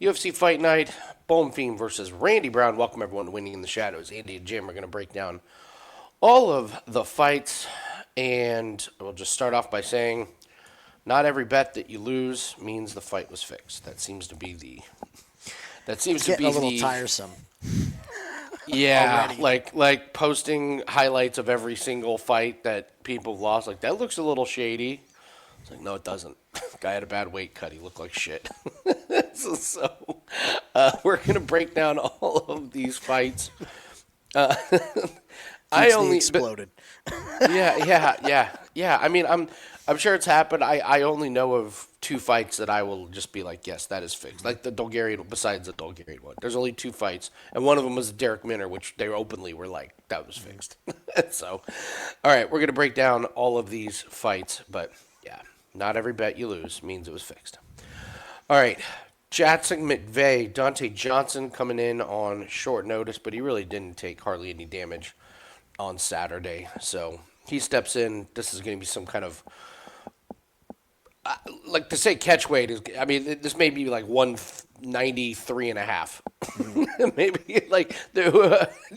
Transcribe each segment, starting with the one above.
UFC Fight Night, Bonfim versus Randy Brown. Welcome everyone to Winning in the Shadows. Andy and Jim are going to break down all of the fights, and we'll just start off by saying, not every bet that you lose means the fight was fixed. That seems to be the. That seems It's to getting be a little the. tiresome. Yeah, Already. like posting highlights of every single fight that people have lost. Like that looks a little shady. It's like, no, it doesn't. Guy had a bad weight cut. He looked like shit. So, we're gonna break down all of these fights. Uh, I Dude's knee only, exploded. yeah. I mean, I'm sure it's happened. I only know of two fights that I will just be like, yes, that is fixed. Like the Bulgarian, besides the Bulgarian one. There's only two fights, and one of them was Derek Minner, which they openly were like, that was fixed. So, all right, we're gonna break down all of these fights, but yeah, not every bet you lose means it was fixed. All right. Jackson McVey, Dante Johnson coming in on short notice, but he really didn't take hardly any damage on Saturday. So he steps in. This is going to be some kind of, like to say catch weight is, I mean, this may be like 193 and a half. Maybe like,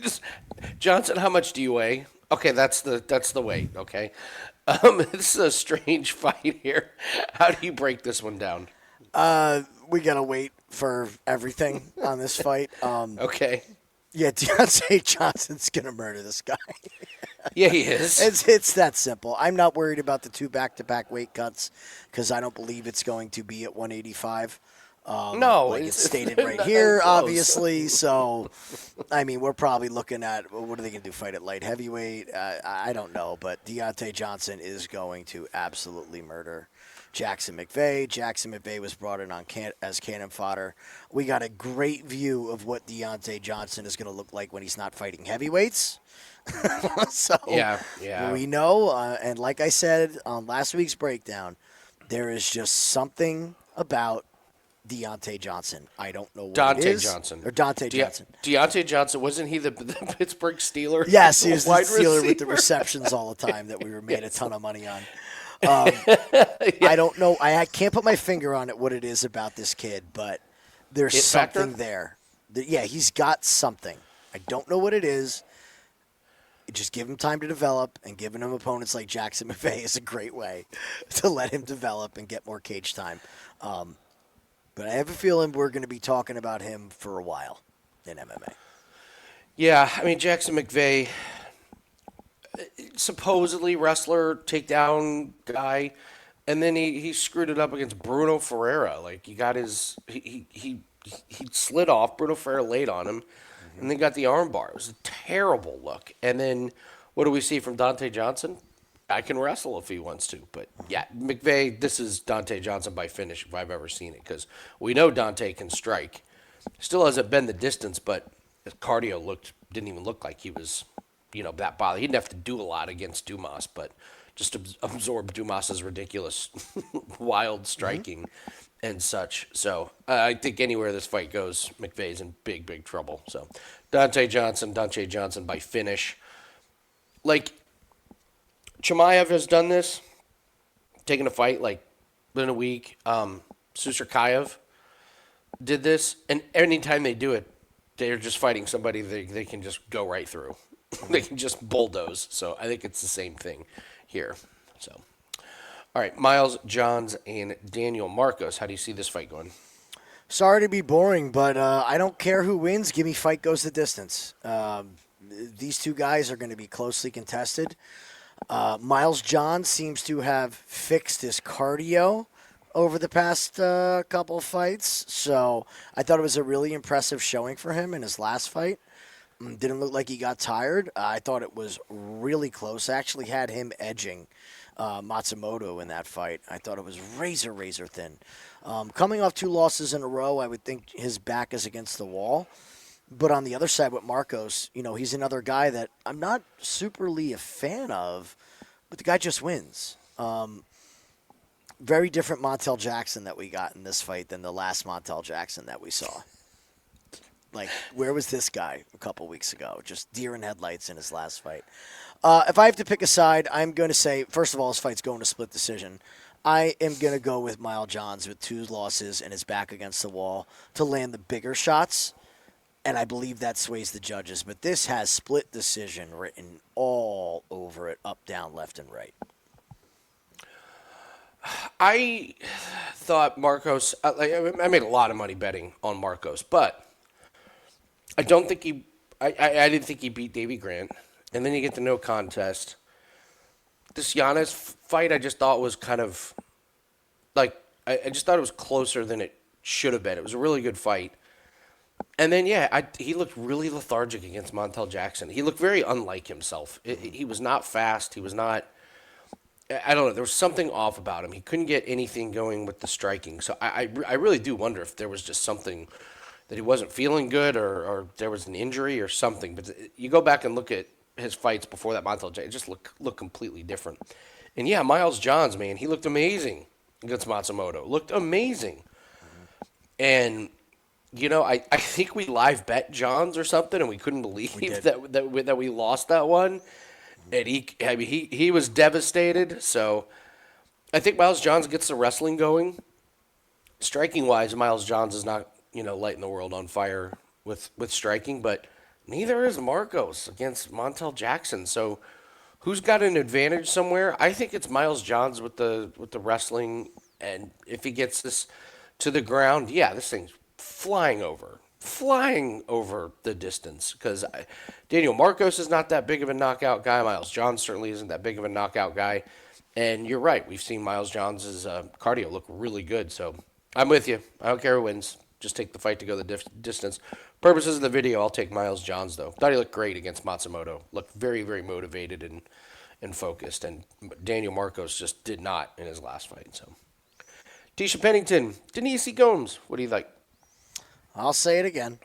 just, Johnson, how much do you weigh? Okay, that's the weight, okay? This is a strange fight here. How do you break this one down? We gotta wait for everything on this fight. Okay. Yeah, Deontay Johnson's gonna murder this guy. Yeah, he is. It's that simple. I'm not worried about the two back-to-back weight cuts because I don't believe it's going to be at 185. No, like it's stated not right here, close. obviously. So, I mean, we're probably looking at what are they going to do? Fight at light heavyweight? I don't know, but Deontay Johnson is going to absolutely murder Jackson McVey. Jackson McVey was brought in on as cannon fodder. We got a great view of what Deontay Johnson is going to look like when he's not fighting heavyweights. So yeah. we know, and like I said on last week's breakdown, there is just something about Deontay Johnson. I don't know what it is. Johnson. Or Dante Johnson. Deontay Johnson, wasn't he the Pittsburgh Steeler? Yes, he was the wide Steeler with the receiver? receptions all the time that we were made a ton of money on. I don't know. I can't put my finger on it what it is about this kid, but there's It something factor? there. Yeah, he's got something. I don't know what it is. Just give him time to develop, and giving him opponents like Jackson McVey is a great way to let him develop and get more cage time. But I have a feeling we're going to be talking about him for a while in MMA. Yeah, I mean, Jackson McVey, supposedly wrestler, takedown guy, and then he screwed it up against Bruno Ferreira. Like, he got his, he slid off. Bruno Ferreira laid on him, and then got the armbar. It was a terrible look. And then what do we see from Dante Johnson? I can wrestle if he wants to. But, yeah, McVey, this is Dante Johnson by finish if I've ever seen it. Because we know Dante can strike. Still hasn't been the distance, but his cardio didn't even look like he was, that bothered. He didn't have to do a lot against Dumas, but just absorb Dumas's ridiculous, wild striking and such. So I think anywhere this fight goes, McVey's in big, big trouble. So Dante Johnson by finish. Like, Chimaev has done this, taken a fight like within a week. Susurkayev did this, and anytime they do it, they're just fighting somebody they can just go right through. They can just bulldoze. So I think it's the same thing here. So, all right, Miles Johns and Daniel Marcos. How do you see this fight going? Sorry to be boring, but I don't care who wins. Give me fight goes the distance. These two guys are going to be closely contested. Miles Johns seems to have fixed his cardio over the past couple of fights. So I thought it was a really impressive showing for him in his last fight. Didn't look like he got tired. I thought it was really close. I actually had him edging Matsumoto in that fight. I thought it was razor, razor thin. Coming off 2 losses in a row, I would think his back is against the wall. But on the other side with Marcos, he's another guy that I'm not superly a fan of, but the guy just wins. Very different Montel Jackson that we got in this fight than the last Montel Jackson that we saw. Like, where was this guy a couple weeks ago? Just deer in headlights in his last fight. If I have to pick a side, I'm going to say, first of all, this fight's going to split decision. I am going to go with Miles Johns with 2 losses and his back against the wall to land the bigger shots, and I believe that sways the judges. But this has split decision written all over it, up, down, left, and right. I thought Marcos. I made a lot of money betting on Marcos, but I don't think he. I didn't think he beat Davy Grant, and then you get the no contest. This Giannis fight, I just thought was kind of like I just thought it was closer than it should have been. It was a really good fight, and then he looked really lethargic against Montel Jackson. He looked very unlike himself. He was not fast. He was not. I don't know. There was something off about him. He couldn't get anything going with the striking. So I really do wonder if there was just something that he wasn't feeling good or there was an injury or something. But you go back and look at his fights before that Montel Jackson, it just look completely different. And yeah, Miles Johns, man, he looked amazing against Matsumoto. Looked amazing. And, I think we live bet Johns or something, and we couldn't believe that we lost that one. And he was devastated. So I think Miles Johns gets the wrestling going. Striking wise, Miles Johns is not lighting the world on fire with striking, but neither is Marcos against Montel Jackson. So who's got an advantage somewhere? I think it's Miles Johns with the wrestling, and if he gets this to the ground, this thing's flying over the distance because Daniel Marcos is not that big of a knockout guy. Miles Johns certainly isn't that big of a knockout guy. And you're right. We've seen Miles Johns' cardio look really good. So I'm with you. I don't care who wins. Just take the fight to go the distance. Purposes of the video, I'll take Miles Johns, though. Thought he looked great against Matsumoto. Looked very, very motivated and focused. And Daniel Marcos just did not in his last fight. So Tisha Pennington, Denise Gomes. What do you like? I'll say it again.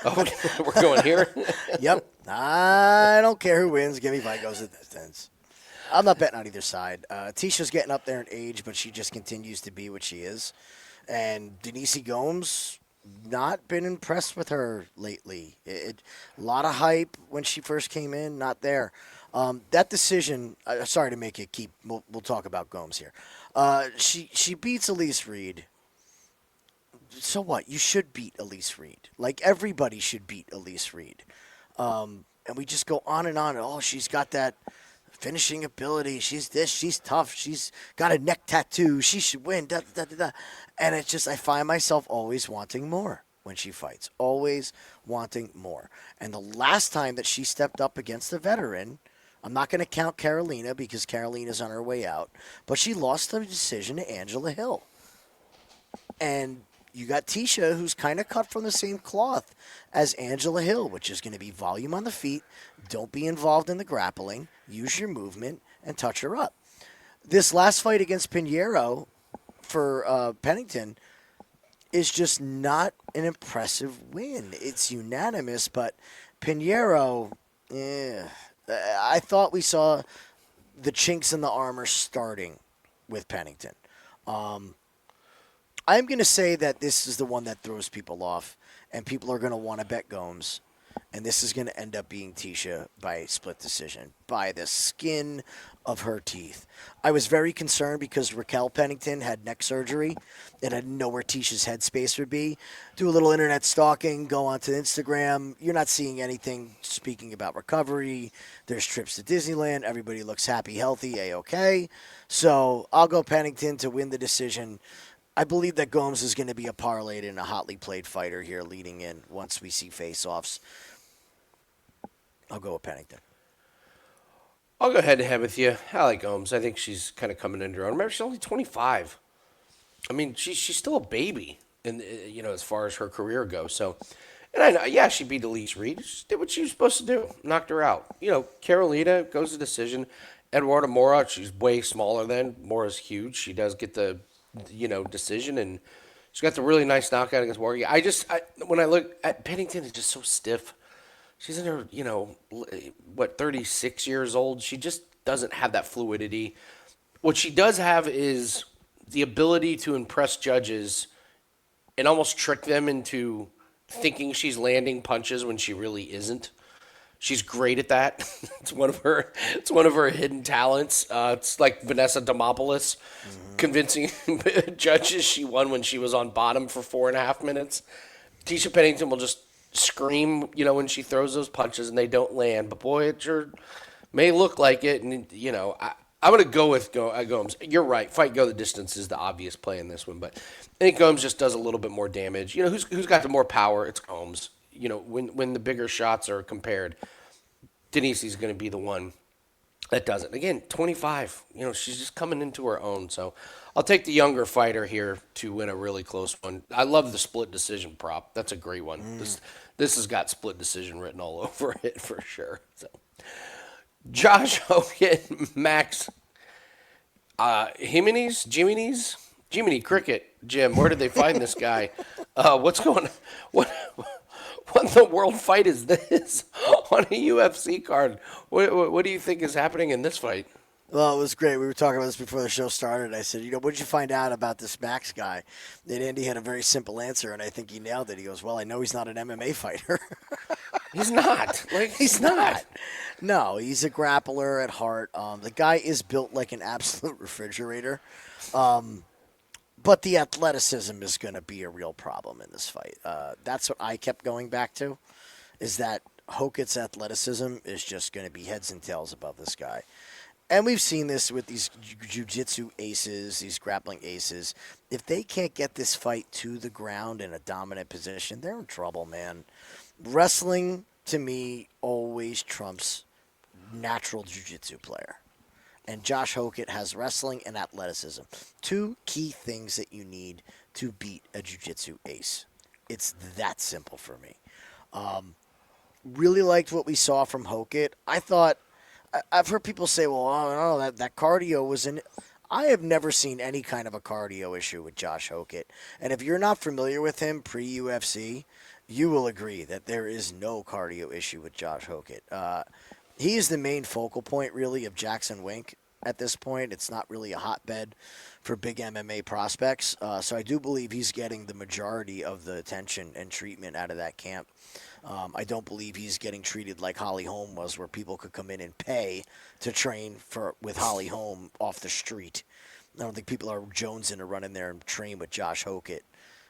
Oh, we're going here? Yep. I don't care who wins. Give me fight goes the distance. I'm not betting on either side. Tisha's getting up there in age, but she just continues to be what she is. And Denise Gomes, not been impressed with her lately. A lot of hype when she first came in, not there. That decision, sorry to make it keep, we'll talk about Gomes here. She beats Elise Reed. So what? You should beat Elise Reed. Like, everybody should beat Elise Reed. And we just go on and on. Oh, she's got that finishing ability. She's this. She's tough. She's got a neck tattoo. She should win. Da, da, da, da. And it's just, I find myself always wanting more when she fights. Always wanting more. And the last time that she stepped up against a veteran, I'm not going to count Carolina because Carolina's on her way out, but she lost the decision to Angela Hill. And you got Tisha, who's kind of cut from the same cloth as Angela Hill, which is going to be volume on the feet. Don't be involved in the grappling. Use your movement and touch her up. This last fight against Pinheiro for Pennington is just not an impressive win. It's unanimous, but Pinheiro, I thought we saw the chinks in the armor starting with Pennington. I'm going to say that this is the one that throws people off, and people are going to want to bet Gomes, and this is going to end up being Tisha by split decision, by the skin of her teeth. I was very concerned because Raquel Pennington had neck surgery, and I didn't know where Tisha's headspace would be. Do a little internet stalking, go onto Instagram. You're not seeing anything speaking about recovery. There's trips to Disneyland. Everybody looks happy, healthy, A-okay. So I'll go Pennington to win the decision. I believe that Gomes is going to be a parlayed and a hotly played fighter here leading in once we see face-offs. I'll go with Pennington. I'll go head-to-head with you. I like Gomes. I think she's kind of coming into her own. Remember, she's only 25. I mean, she's still a baby, as far as her career goes. So, and I know, she beat Elise Reed. She did what she was supposed to do. Knocked her out. Carolina goes to decision. Eduardo Mora, she's way smaller than. Mora's huge. She does get the decision, and she's got the really nice knockout against Morgan. When I look at Pennington, it's just so stiff. She's in her, 36 years old. She just doesn't have that fluidity. What she does have is the ability to impress judges and almost trick them into thinking she's landing punches when she really isn't. She's great at that. It's one of her. It's one of her hidden talents. It's like Vanessa Demopoulos convincing judges she won when she was on bottom for 4.5 minutes. Tisha Pennington will just scream, when she throws those punches and they don't land. But boy, it sure may look like it. And I'm gonna go with Gomes. You're right. Fight go the distance is the obvious play in this one, but I think Gomes just does a little bit more damage. Who's got the more power? It's Gomes. When the bigger shots are compared, Denise's going to be the one that does it. Again, 25. She's just coming into her own. So I'll take the younger fighter here to win a really close one. I love the split decision prop. That's a great one. This has got split decision written all over it for sure. So Josh Hokit, Max Gimenis Cricket. Jim, where did they find this guy? What's going on? What in the world fight is this on a UFC card? What do you think is happening in this fight? Well, it was great. We were talking about this before the show started. I said, what did you find out about this Max guy? And Andy had a very simple answer, and I think he nailed it. He goes, well, I know he's not an MMA fighter. He's not. He's not. No, he's a grappler at heart. The guy is built like an absolute refrigerator. But the athleticism is going to be a real problem in this fight. That's what I kept going back to, is that Hokit's athleticism is just going to be heads and tails above this guy. And we've seen this with these jiu-jitsu aces, these grappling aces. If they can't get this fight to the ground in a dominant position, they're in trouble, man. Wrestling, to me, always trumps natural jiu-jitsu player. And Josh Hokit has wrestling and athleticism. Two key things that you need to beat a jiu-jitsu ace. It's that simple for me. Really liked what we saw from Hokit. I've heard people say, well, I don't know, that cardio was in. I have never seen any kind of a cardio issue with Josh Hokit. And if you're not familiar with him pre-UFC, you will agree that there is no cardio issue with Josh Hokit. He is the main focal point, really, of Jackson Wink at this point. It's not really a hotbed for big MMA prospects. So I do believe he's getting the majority of the attention and treatment out of that camp. I don't believe he's getting treated like Holly Holm was, where people could come in and pay to train with Holly Holm off the street. I don't think people are jonesing to run in there and train with Josh Hokit,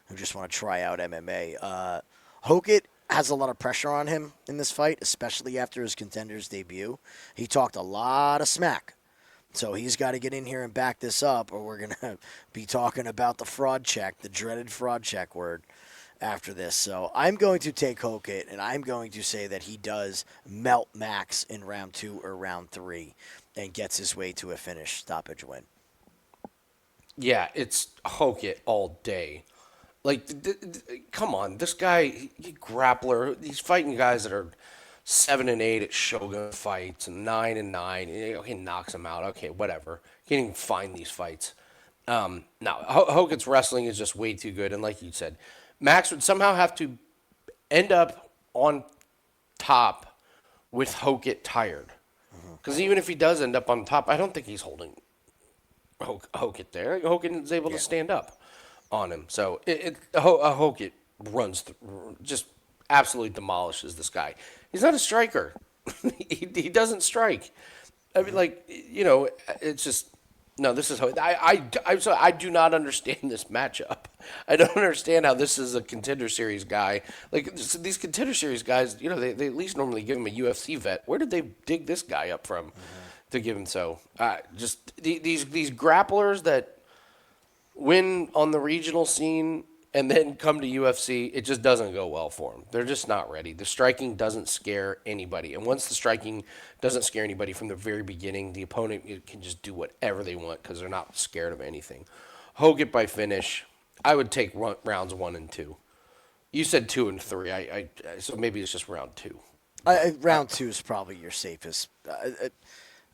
who just want to try out MMA. Hokit has a lot of pressure on him in this fight, especially after his Contenders debut. He talked a lot of smack. So he's got to get in here and back this up, or we're going to be talking about the fraud check, the dreaded fraud check word after this. So I'm going to take Hokit, and I'm going to say that he does melt Max in round 2 or round 3 and gets his way to a finish stoppage win. Yeah, it's Hokit all day. Come on, this guy, he grappler. He's fighting guys that are 7-8 at Shogun fights and 9-9. He knocks them out. Okay, whatever. He can't even find these fights. No, Hokit's wrestling is just way too good. And like you said, Max would somehow have to end up on top with Hokit tired. Because even if he does end up on top, I don't think he's holding Hokit there. Hokit is able to stand up on him. So Hokit runs, just absolutely demolishes this guy. He's not a striker. he doesn't strike. I mean, it's just, no, this is, I do not understand this matchup. I don't understand how this is a Contender Series guy. These Contender Series guys, they at least normally give him a UFC vet. Where did they dig this guy up from to give him so? Just these grapplers that win on the regional scene and then come to UFC, it just doesn't go well for them. They're just not ready. The striking doesn't scare anybody. And once the striking doesn't scare anybody from the very beginning, the opponent can just do whatever they want because they're not scared of anything. Hokit by finish, I would take rounds 1 and 2. You said 2 and 3. So maybe it's just round 2. Round 2 is probably your safest.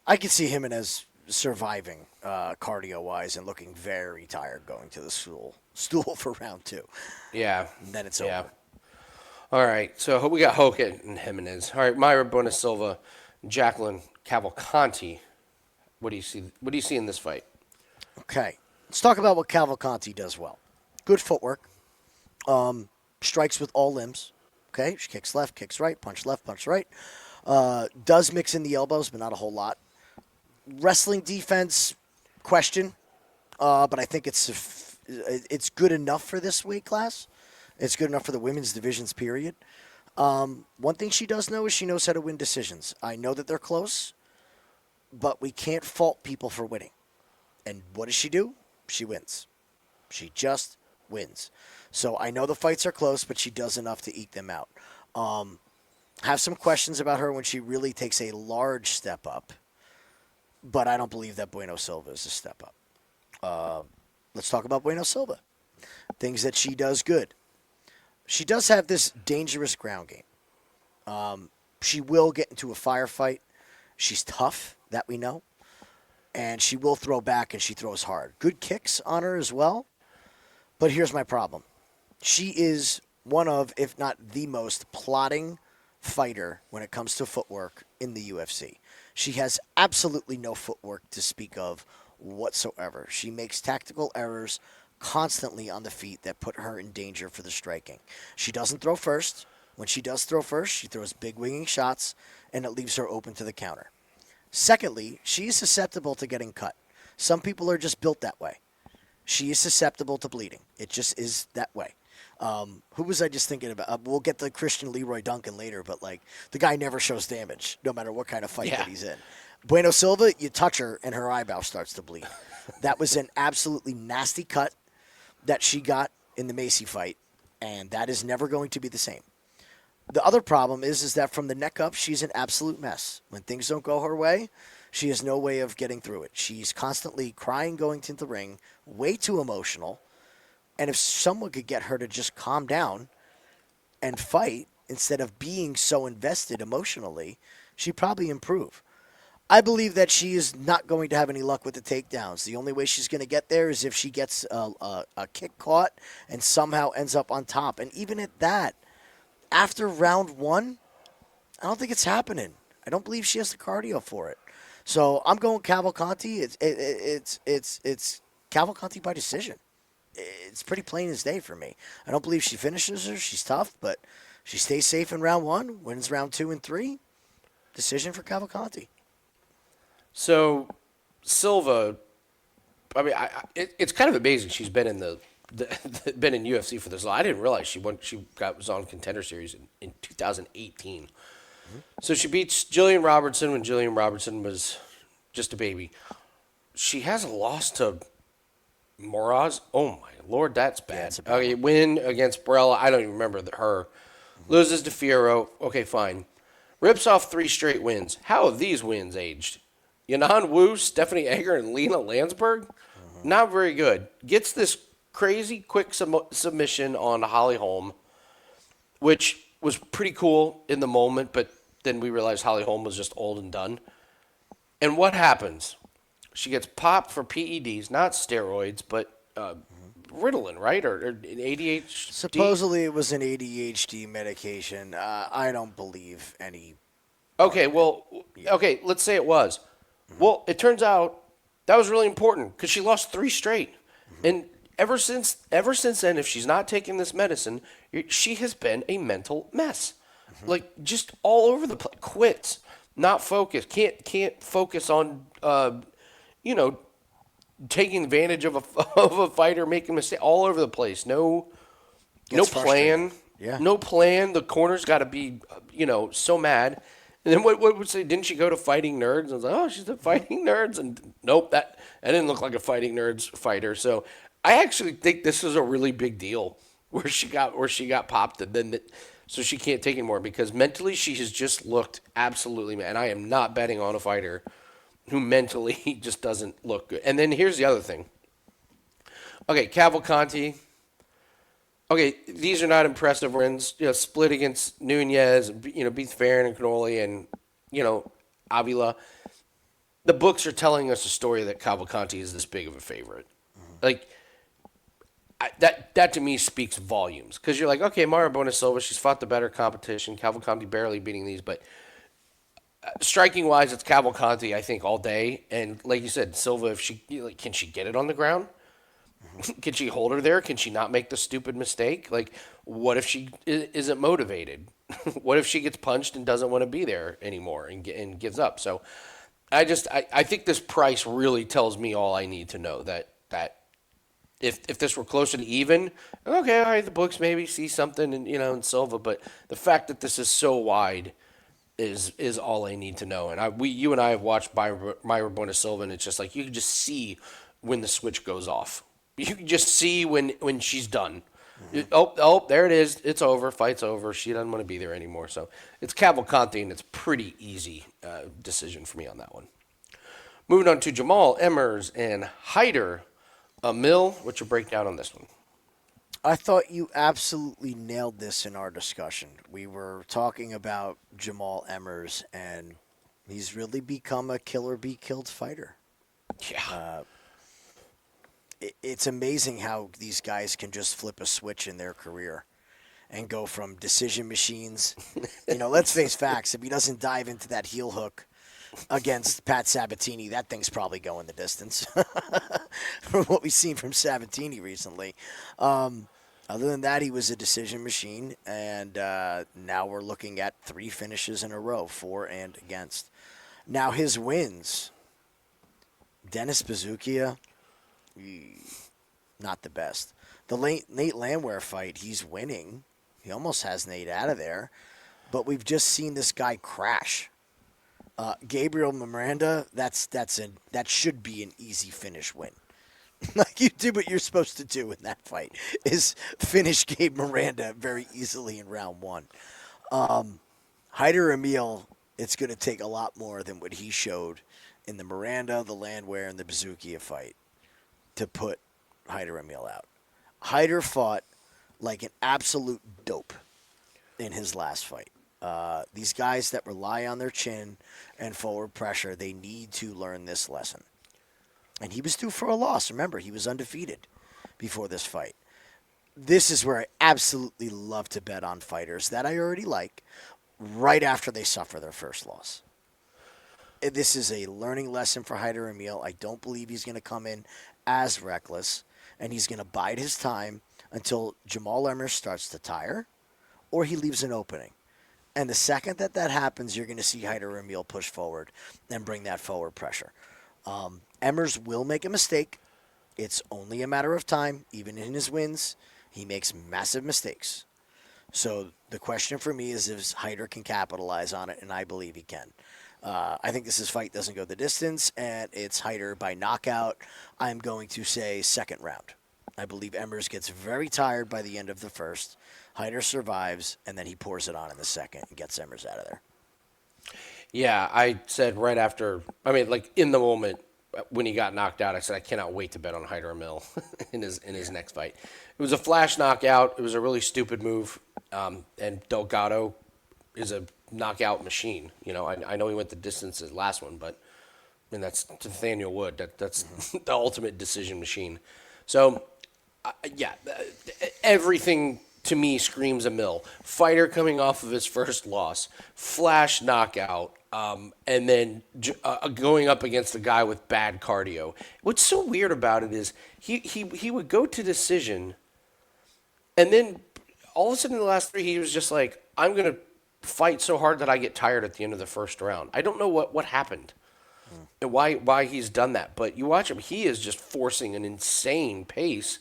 I could see Gimenis surviving cardio-wise and looking very tired going to the stool for round 2. Yeah. And then it's over. All right, so we got Hokit and Gimenis. All right, Mayra Bona Silva, Jacqueline Cavalcanti. What do you see? What do you see in this fight? Okay, let's talk about what Cavalcanti does well. Good footwork. Strikes with all limbs. Okay, she kicks left, kicks right, punch left, punch right. Does mix in the elbows, but not a whole lot. Wrestling defense, question, but I think it's good enough for this weight class. It's good enough for the women's divisions, period. One thing she does know is she knows how to win decisions. I know that they're close, but we can't fault people for winning. And what does she do? She wins. She just wins. So I know the fights are close, but she does enough to eke them out. Have some questions about her when she really takes a large step up, but I don't believe that Bueno Silva is a step up. Let's talk about Bueno Silva. Things that she does good. She does have this dangerous ground game. She will get into a firefight. She's tough, that we know. And she will throw back, and she throws hard. Good kicks on her as well. But here's my problem. She is one of, if not the most plotting fighter when it comes to footwork in the UFC. She has absolutely no footwork to speak of whatsoever. She makes tactical errors constantly on the feet that put her in danger for the striking. She doesn't throw first. When she does throw first, she throws big winging shots, and it leaves her open to the counter. Secondly, she is susceptible to getting cut. Some people are just built that way. She is susceptible to bleeding. It just is that way. Who was I just thinking about? We'll get to Christian Leroy Duncan later, but like the guy never shows damage, no matter what kind of fight that he's in. Bueno Silva, you touch her and her eyebrow starts to bleed. That was an absolutely nasty cut that she got in the Macy fight, and that is never going to be the same. The other problem is that from the neck up, she's an absolute mess. When things don't go her way, she has no way of getting through it. She's constantly crying going to the ring, way too emotional. And if someone could get her to just calm down and fight instead of being so invested emotionally, she'd probably improve. I believe that she is not going to have any luck with the takedowns. The only way she's going to get there is if she gets a kick caught and somehow ends up on top. And even at that, after round one, I don't think it's happening. I don't believe she has the cardio for it. So I'm going Cavalcanti. It's Cavalcanti by decision. It's pretty plain as day for me. I don't believe she finishes her. She's tough, but she stays safe in round one, wins round 2 and 3. Decision for Cavalcanti. So Silva, I mean, it's kind of amazing. She's been in been in UFC for this long. I didn't realize she was on Contender Series in 2018. Mm-hmm. So she beats Jillian Robertson when Jillian Robertson was just a baby. She has a loss to Moraz. Oh my Lord, that's bad. Yeah, okay, win against Barella. I don't even remember her. Mm-hmm. Loses to Fierro. Okay, fine. Rips off 3 straight wins. How have these wins aged? Yanan Wu, Stephanie Egger, and Lena Landsberg? Mm-hmm. Not very good. Gets this crazy quick submission on Holly Holm, which was pretty cool in the moment, but then we realized Holly Holm was just old and done. And what happens? She gets popped for PEDs, not steroids, but Ritalin, right? Or an ADHD? Supposedly it was an ADHD medication. I don't believe any. Okay, well, okay, let's say it was. Mm-hmm. Well, it turns out that was really important because she lost 3 straight. Mm-hmm. And ever since then, if she's not taking this medicine, she has been a mental mess. Mm-hmm. Like, just all over the place. Quits. Not focused. Can't focus on, taking advantage of a fighter, making mistakes all over the place. No plan. Yeah. No plan. The corner's got to be, so mad. And then what would say? Didn't she go to Fighting Nerds? I was like, oh, she's at Fighting Nerds, and nope, that didn't look like a Fighting Nerds fighter. So I actually think this is a really big deal where she got popped, and then so she can't take anymore because mentally she has just looked absolutely mad. And I am not betting on a fighter who mentally just doesn't look good. And then here's the other thing. Okay, Cavalcanti. Okay, these are not impressive wins. Split against Nunez, beats Farron and Cannoli and, Avila. The books are telling us a story that Cavalcanti is this big of a favorite. Mm-hmm. Like, that to me speaks volumes. Because you're like, okay, Mara Bona Silva, she's fought the better competition. Cavalcanti barely beating these, but striking-wise, it's Cavalcanti, I think, all day. And like you said, Silva, if can she get it on the ground? Can she hold her there? Can she not make the stupid mistake? Like, what if she isn't motivated? What if she gets punched and doesn't want to be there anymore and gives up? So I think this price really tells me all I need to know that if this were closer to even, okay, all right, the books maybe see something in Silva, but the fact that this is so wide is all I need to know. And you and I have watched Myra Bona Silva, and it's just like you can just see when the switch goes off. You can just see when she's done. Oh, there it is. It's over. Fight's over. She doesn't want to be there anymore. So it's Cavalcanti, and it's pretty easy decision for me on that one. Moving on to Jamall, Emmers, and Hyder. Amil, what's your breakdown on this one? I thought you absolutely nailed this in our discussion. We were talking about Jamall Emmers, and he's really become a killer be killed fighter. Yeah. It's amazing how these guys can just flip a switch in their career and go from decision machines. Let's face facts. If he doesn't dive into that heel hook against Pat Sabatini, that thing's probably going the distance from what we've seen from Sabatini recently. Other than that, he was a decision machine, and now we're looking at 3 finishes in a row, for and against. Now his wins, Dennis Bazookia, not the best. The Nate Landwehr fight, he's winning. He almost has Nate out of there, but we've just seen this guy crash. Gabriel Miranda, that should be an easy finish win. Like, you did what you're supposed to do in that fight, is finish Gabe Miranda very easily in round 1. Hyder Amil, it's going to take a lot more than what he showed in the Miranda, the Landwehr, and the Bazookia fight to put Hyder Amil out. Hyder fought like an absolute dope in his last fight. These guys that rely on their chin and forward pressure, they need to learn this lesson. And he was due for a loss. Remember, he was undefeated before this fight. This is where I absolutely love to bet on fighters that I already like right after they suffer their first loss. This is a learning lesson for Hyder Amil. I don't believe he's going to come in as reckless, and he's going to bide his time until Jamall Emmers starts to tire or he leaves an opening. And the second that happens, you're going to see Hyder Amil push forward and bring that forward pressure. Emmers will make a mistake. It's only a matter of time. Even in his wins, he makes massive mistakes. So the question for me is if Hyder can capitalize on it, and I believe he can. I think this fight doesn't go the distance, and it's Hyder by knockout. I'm going to say second round. I believe Emmers gets very tired by the end of the first. Hyder survives, and then he pours it on in the second and gets Emmers out of there. Yeah, I said right after, in the moment when he got knocked out, I said I cannot wait to bet on Hyder Amil in his next fight. It was a flash knockout. It was a really stupid move, and Delgado is a knockout machine. I know he went the distance his last one, but that's Nathaniel Wood. That's the ultimate decision machine. So, everything to me screams Amil. Fighter coming off of his first loss, flash knockout, and then going up against a guy with bad cardio. What's so weird about it is he would go to decision, and then all of a sudden in the last 3 he was just like, I'm going to fight so hard that I get tired at the end of the first round. I don't know what happened and why he's done that, but you watch him, he is just forcing an insane pace,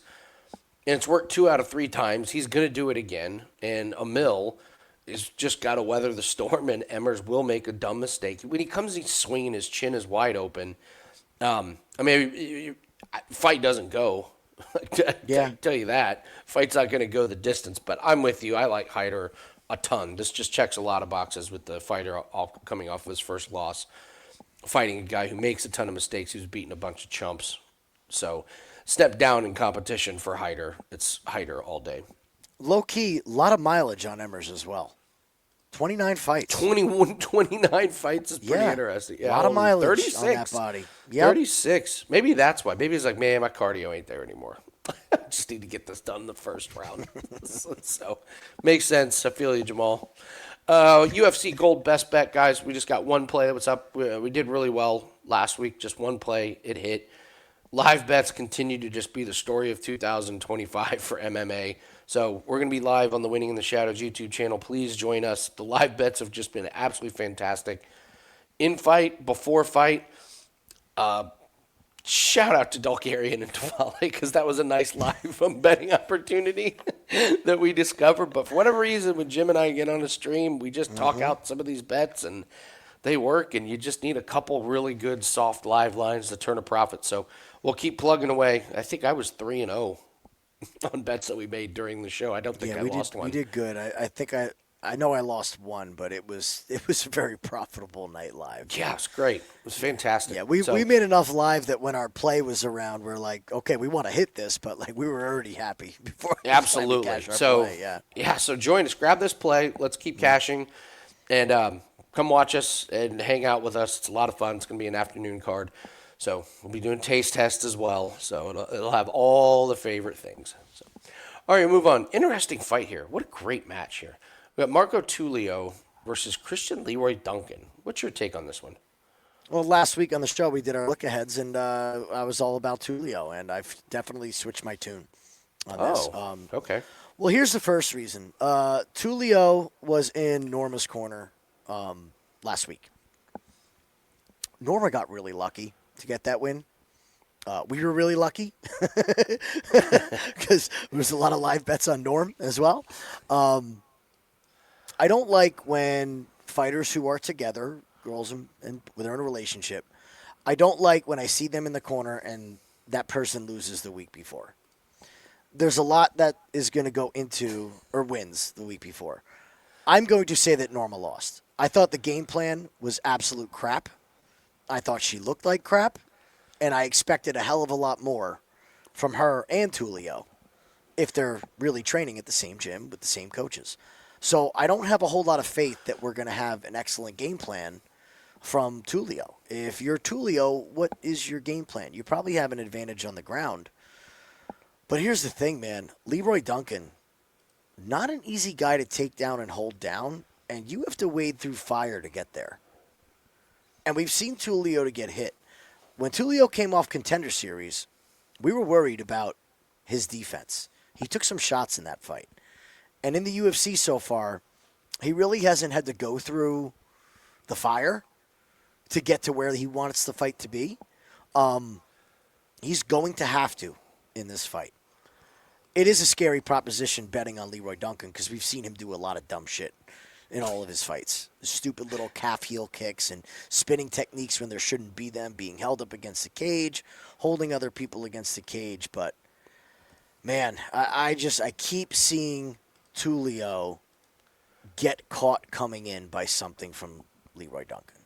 and it's worked 2 out of 3 times. He's going to do it again, and Amil is just got to weather the storm, and Emmers will make a dumb mistake. When he comes, he's swinging, his chin is wide open. Fight doesn't go. I tell you that. Fight's not going to go the distance, but I'm with you. I like Hyder a ton. This just checks a lot of boxes with the fighter coming off of his first loss, fighting a guy who makes a ton of mistakes, who's beating a bunch of chumps. So step down in competition for Hyder. It's Hyder all day. Low key, a lot of mileage on Emmers as well. 29 fights. 29 fights is pretty interesting. Yeah, a lot of mileage 36. on that body. Yep. 36. Maybe that's why. Maybe he's like, man, my cardio ain't there anymore. I just need to get this done in the first round. So, makes sense. I feel you, Jamall. UFC Gold Best Bet, guys. We just got one play that was up. We did really well last week. Just one play. It hit. live bets continue to just be the story of 2025 for MMA. So we're going to be live on the Winning in the Shadows YouTube channel. Please join us. The live bets have just been absolutely fantastic. In fight, before fight, shout out to Bulgarian and Tavali because that was a nice live betting opportunity that we discovered. But for whatever reason, when Jim and I get on a stream, we just talk out some of these bets and they work. And you just need a couple really good soft live lines to turn a profit. So we'll keep plugging away. I think I was 3-0 on bets that we made during the show. I don't think I lost one. We did good. I know I lost one, but it was a very profitable night live. Yeah, it's great. It was fantastic. Yeah, we made enough live that when our play was around, we're like, okay, we want to hit this, but like we were already happy before. Absolutely. So play, so join us. Grab this play. Let's keep cashing, and come watch us and hang out with us. It's a lot of fun. It's going to be an afternoon card. So we'll be doing taste tests as well. So it'll have all the favorite things. So, all right, move on. Interesting fight here. What a great match here. We got Marco Tulio versus Christian Leroy Duncan. What's your take on this one? Well, last week on the show we did our look-aheads, and I was all about Tulio, and I've definitely switched my tune on this. Okay. Well, here's the first reason. Tulio was in Norma's corner last week. Norma got really lucky to get that win. We were really lucky because there was a lot of live bets on Norm as well. I don't like when fighters who are together, girls and they're in a relationship, I don't like when I see them in the corner and that person loses the week before. There's a lot that is going to go into or wins the week before. I'm going to say that Norma lost. I thought the game plan was absolute crap. I thought she looked like crap. And I expected a hell of a lot more from her and Tulio if they're really training at the same gym with the same coaches. So I don't have a whole lot of faith that we're going to have an excellent game plan from Tulio. If you're Tulio, what is your game plan? You probably have an advantage on the ground. But here's the thing, man. Leroy Duncan, not an easy guy to take down and hold down, and you have to wade through fire to get there. And we've seen Tulio to get hit. When Tulio came off Contender Series, we were worried about his defense. He took some shots in that fight. And in the UFC so far, he really hasn't had to go through the fire to get to where he wants the fight to be. He's going to have to in this fight. It is a scary proposition betting on Leroy Duncan because we've seen him do a lot of dumb shit in all of his fights. Stupid little calf heel kicks and spinning techniques when there shouldn't be them, being held up against the cage, holding other people against the cage. But, man, I keep seeing Tulio get caught coming in by something from Leroy Duncan.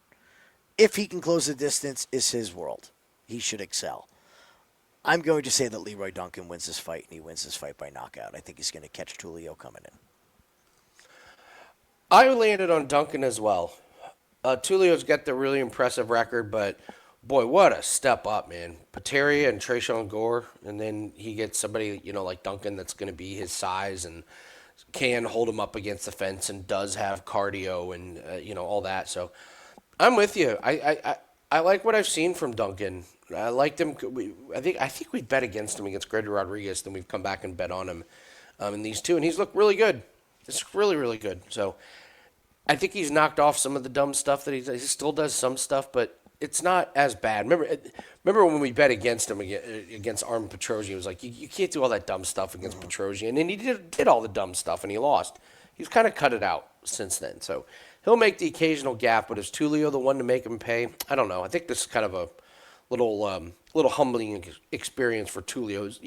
If he can close the distance, it's his world. He should excel. I'm going to say that Leroy Duncan wins this fight, and he wins this fight by knockout. I think he's going to catch Tulio coming in. I landed on Duncan as well. Tulio's got the really impressive record, but boy, what a step up, man. Pateria and Tresean Gore, and then he gets somebody, like Duncan that's going to be his size and can hold him up against the fence and does have cardio and, all that. So I'm with you. I like what I've seen from Duncan. I liked him. I think we bet against him against Gregory Rodriguez, then we've come back and bet on him in these two, and he's looked really good. It's really, really good. So I think he's knocked off some of the dumb stuff that he does. He still does some stuff, but it's not as bad. Remember when we bet against him against Armin Petrosyan? It was like, you can't do all that dumb stuff against Petrosyan. And then he did all the dumb stuff, and he lost. He's kind of cut it out since then. So he'll make the occasional gaffe, but is Tulio the one to make him pay? I don't know. I think this is kind of a little humbling experience for Tulio.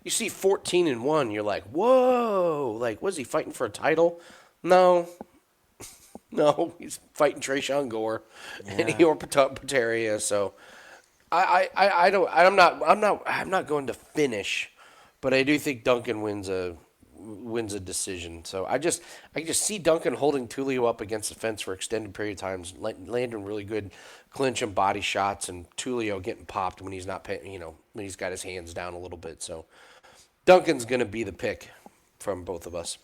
You see 14-1, you're like, whoa, like, was he fighting for a title? No, he's fighting Tresean Gore and Igor Pateria. So I'm not going to finish, but I do think Duncan wins a decision. So I just see Duncan holding Tulio up against the fence for extended period of times, landing really good clinch and body shots, and Tulio getting popped when he's not paying, when he's got his hands down a little bit. So Duncan's going to be the pick from both of us.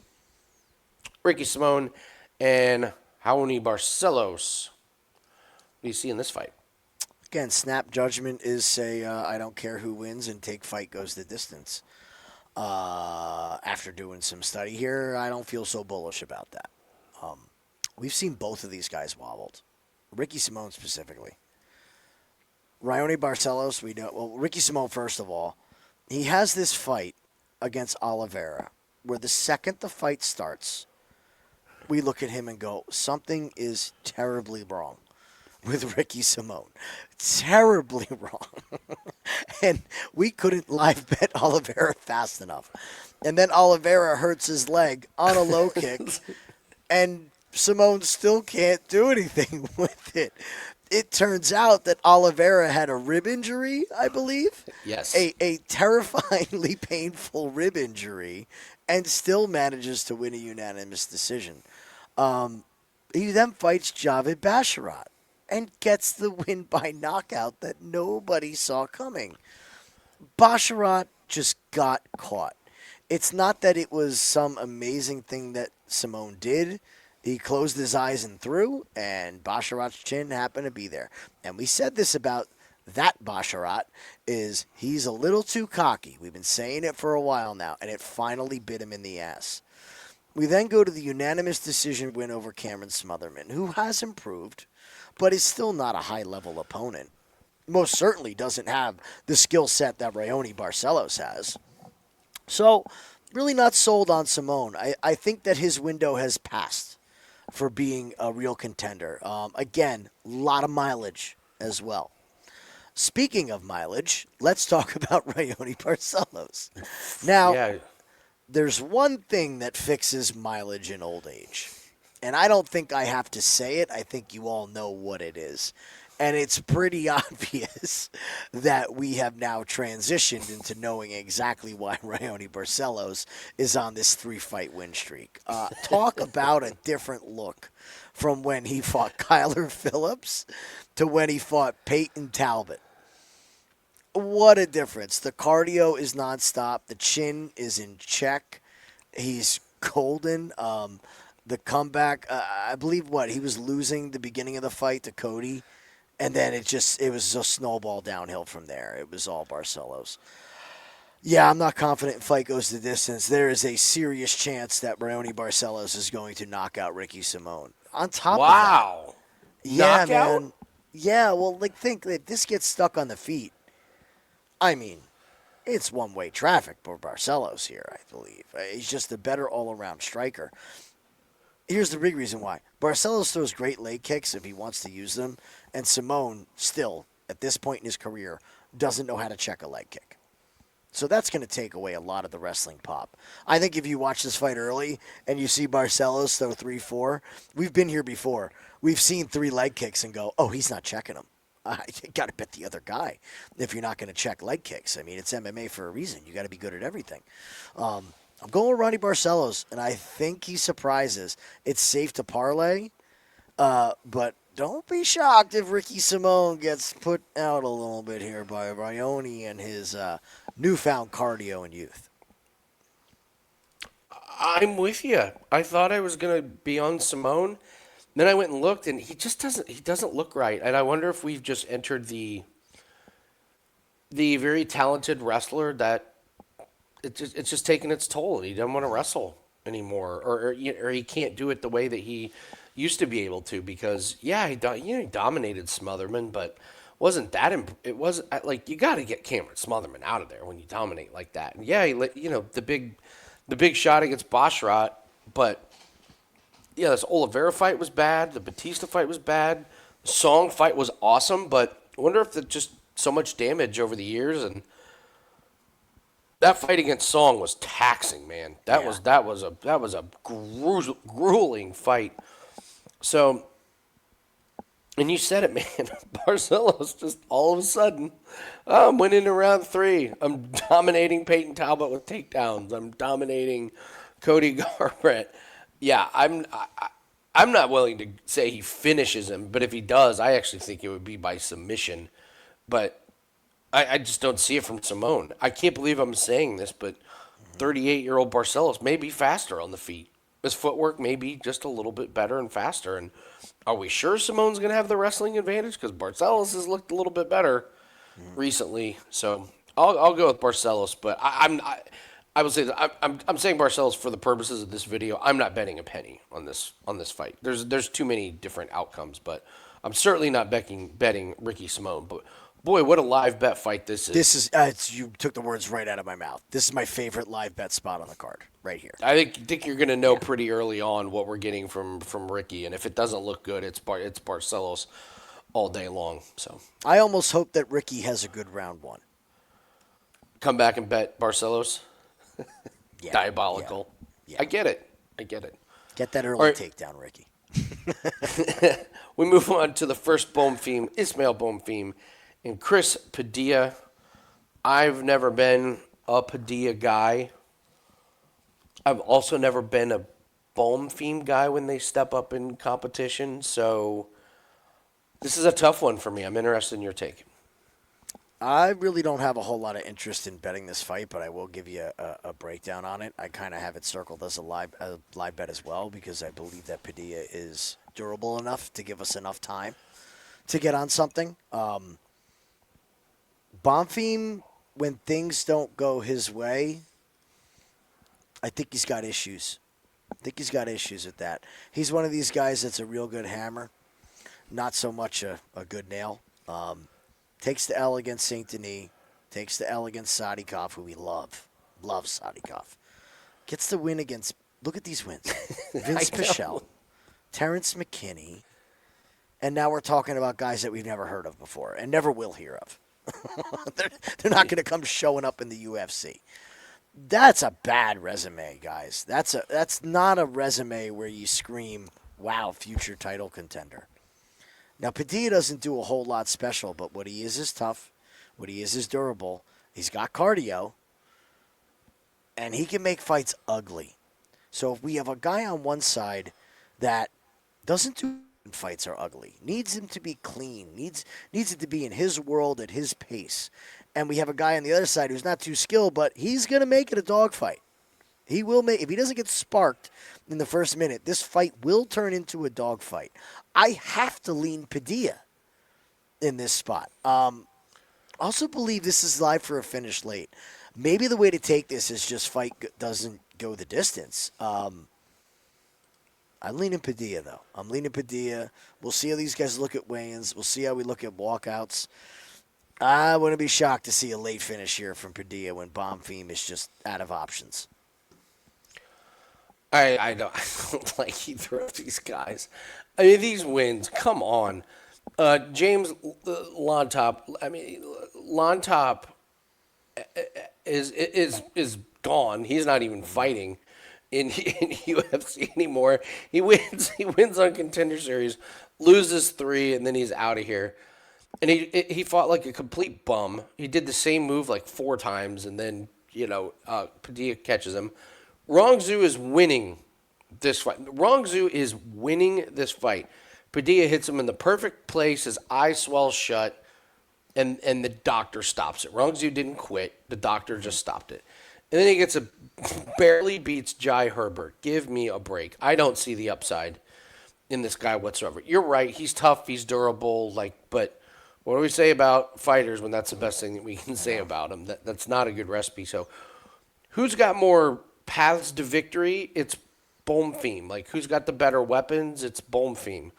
Ricky Simone and Raoni Barcelos. What do you see in this fight? Again, snap judgment is say, I don't care who wins and take fight goes the distance. After doing some study here, I don't feel so bullish about that. We've seen both of these guys wobbled. Ricky Simone specifically. Raoni Barcelos, we know. Well, Ricky Simone, first of all, he has this fight against Oliveira where the second the fight starts, we look at him and go, something is terribly wrong with Ricky Simone. Terribly wrong. And we couldn't live bet Oliveira fast enough. And then Oliveira hurts his leg on a low kick, and Simone still can't do anything with it. It turns out that Oliveira had a rib injury, I believe. Yes. A terrifyingly painful rib injury, and still manages to win a unanimous decision. He then fights Javid Basharat and gets the win by knockout that nobody saw coming. Basharat just got caught. It's not that it was some amazing thing that Simone did. He closed his eyes and threw, and Basharat's chin happened to be there. And we said this about that Basharat, is he's a little too cocky. We've been saying it for a while now, and it finally bit him in the ass. We then go to the unanimous decision win over Cameron Smotherman, who has improved, but is still not a high-level opponent. Most certainly doesn't have the skill set that Raoni Barcelos has. So, really not sold on Simone. I think that his window has passed for being a real contender. Again, a lot of mileage as well. Speaking of mileage, let's talk about Raoni Barcelos. Now, there's one thing that fixes mileage in old age. And I don't think I have to say it. I think you all know what it is. And it's pretty obvious that we have now transitioned into knowing exactly why Raoni Barcelos is on this 3-fight win streak. Talk about a different look from when he fought Kyler Phillips to when he fought Peyton Talbot. What a difference. The cardio is nonstop. The chin is in check. He's golden. The comeback, I believe he was losing the beginning of the fight to Cody. And then it was a snowball downhill from there. It was all Barcelos. Yeah, I'm not confident fight goes the distance. There is a serious chance that Raoni Barcelos is going to knock out Ricky Simone. On top of that. Yeah, knockout? Man. Yeah, well, think if this gets stuck on the feet, I mean, it's one-way traffic for Barcelos here, I believe. He's just a better all-around striker. Here's the big reason why. Barcelos throws great leg kicks if he wants to use them, and Simone still, at this point in his career, doesn't know how to check a leg kick. So that's going to take away a lot of the wrestling pop. I think if you watch this fight early and you see Barcelos throw 3-4, we've been here before. We've seen 3 leg kicks and go, oh, he's not checking them. You got to bet the other guy if you're not going to check leg kicks. I mean, it's MMA for a reason. You got to be good at everything. I'm going with Ronnie Barcelos, and I think he surprises. It's safe to parlay, but don't be shocked if Ricky Simone gets put out a little bit here by Raoni and his newfound cardio and youth. I'm with you. I thought I was going to be on Simone. Then I went and looked, and he doesn't look right. And I wonder if we've just entered the very talented wrestler that it's just taking its toll. He doesn't want to wrestle anymore, or he can't do it the way that he used to be able to, because he dominated Smotherman, but wasn't that it wasn't like, you got to get Cameron Smotherman out of there when you dominate like that. And the big shot against Basharat, but this Oliveira fight was bad, the Batista fight was bad, the Song fight was awesome, but I wonder if just so much damage over the years, and that fight against Song was taxing, man. That was a grueling fight. So, and you said it, man. Barcelos just all of a sudden, I'm winning in round 3. I'm dominating Peyton Talbot with takedowns. I'm dominating Cody Garbrandt. Yeah, I'm not willing to say he finishes him, but if he does, I actually think it would be by submission. But I just don't see it from Simone. I can't believe I'm saying this, but 38-year-old Barcelos may be faster on the feet. His footwork may be just a little bit better and faster. And are we sure Simone's going to have the wrestling advantage? Because Barcelos has looked a little bit better recently. So I'll go with Barcelos. But I would say that I'm saying Barcelos for the purposes of this video. I'm not betting a penny on this fight. There's too many different outcomes. But I'm certainly not betting Ricky Simone. But boy, what a live bet fight this is. This is you took the words right out of my mouth. This is my favorite live bet spot on the card right here. I think you're going to know pretty early on what we're getting from Ricky, and if it doesn't look good, it's Barcelos all day long. So I almost hope that Ricky has a good round one. Come back and bet Barcelos. Yeah, Diabolical. Yeah. I get it. Get that early right. takedown, Ricky. We move on to the first Bonfim, Ismail Bonfim, and Chris Padilla. I've never been a Padilla guy. I've also never been a Bonfim guy when they step up in competition, so this is a tough one for me. I'm interested in your take. I really don't have a whole lot of interest in betting this fight, but I will give you a breakdown on it. I kind of have it circled as a live bet as well because I believe that Padilla is durable enough to give us enough time to get on something. Bonfim, when things don't go his way, I think he's got issues. With that. He's one of these guys that's a real good hammer, not so much a good nail. Takes the L against St. Denis, takes the L against Salikhov, who we love. Love Salikhov. Gets the win against, look at these wins. Vince Pichel, Terrence McKinney, and now we're talking about guys that we've never heard of before and never will hear of. They're not going to come showing up in the UFC. That's a bad resume, guys. That's not a resume where you scream, wow, future title contender. Now, Padilla doesn't do a whole lot special, but what he is tough. What he is durable. He's got cardio, and he can make fights ugly. So if we have a guy on one side that doesn't do fights are ugly, needs him to be clean, needs it to be in his world at his pace, and we have a guy on the other side who's not too skilled, but he's going to make it a dogfight. He will make, if he doesn't get sparked in the first minute, this fight will turn into a dogfight. I have to lean Padilla in this spot. Also believe this is live for a finish late. Maybe the way to take this is just fight doesn't go the distance. I'm leaning Padilla, though. I'm leaning Padilla. We'll see how these guys look at weigh-ins. We'll see how we look at walkouts. I wouldn't be shocked to see a late finish here from Padilla when Bonfim is just out of options. I don't like either of these guys. I mean, these wins, come on. James Lontop, Lontop is gone. He's not even fighting in UFC anymore. He wins on Contender Series, loses 3, and then he's out of here. And he fought like a complete bum. He did the same move like 4 times, and then Padilla catches him. Rongzhu is winning this fight. Padilla hits him in the perfect place. His eye swells shut, and the doctor stops it. Rongzhu didn't quit. The doctor just stopped it. And then he barely beats Jai Herbert. Give me a break. I don't see the upside in this guy whatsoever. You're right. He's tough. He's durable. But what do we say about fighters when that's the best thing that we can say about them? That's not a good recipe. So who's got more paths to victory? It's Bonfim. Who's got the better weapons? It's Bonfim.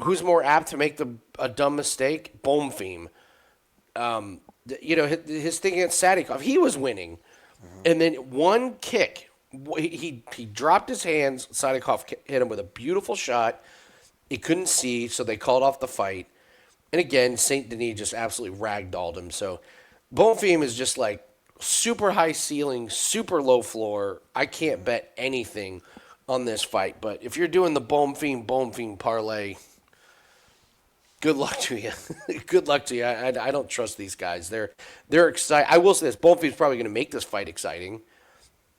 Who's more apt to make a dumb mistake? Bonfim. His thing against Salikhov, he was winning. And then one kick, he dropped his hands. Salikhov hit him with a beautiful shot. He couldn't see, so they called off the fight. And again, St. Denis just absolutely ragdolled him. So Bonfim is just super high ceiling, super low floor. I can't bet anything on this fight. But if you're doing the Bonfim parlay, good luck to you. Good luck to you. I don't trust these guys. They're excited. I will say this: Bonfim's probably going to make this fight exciting.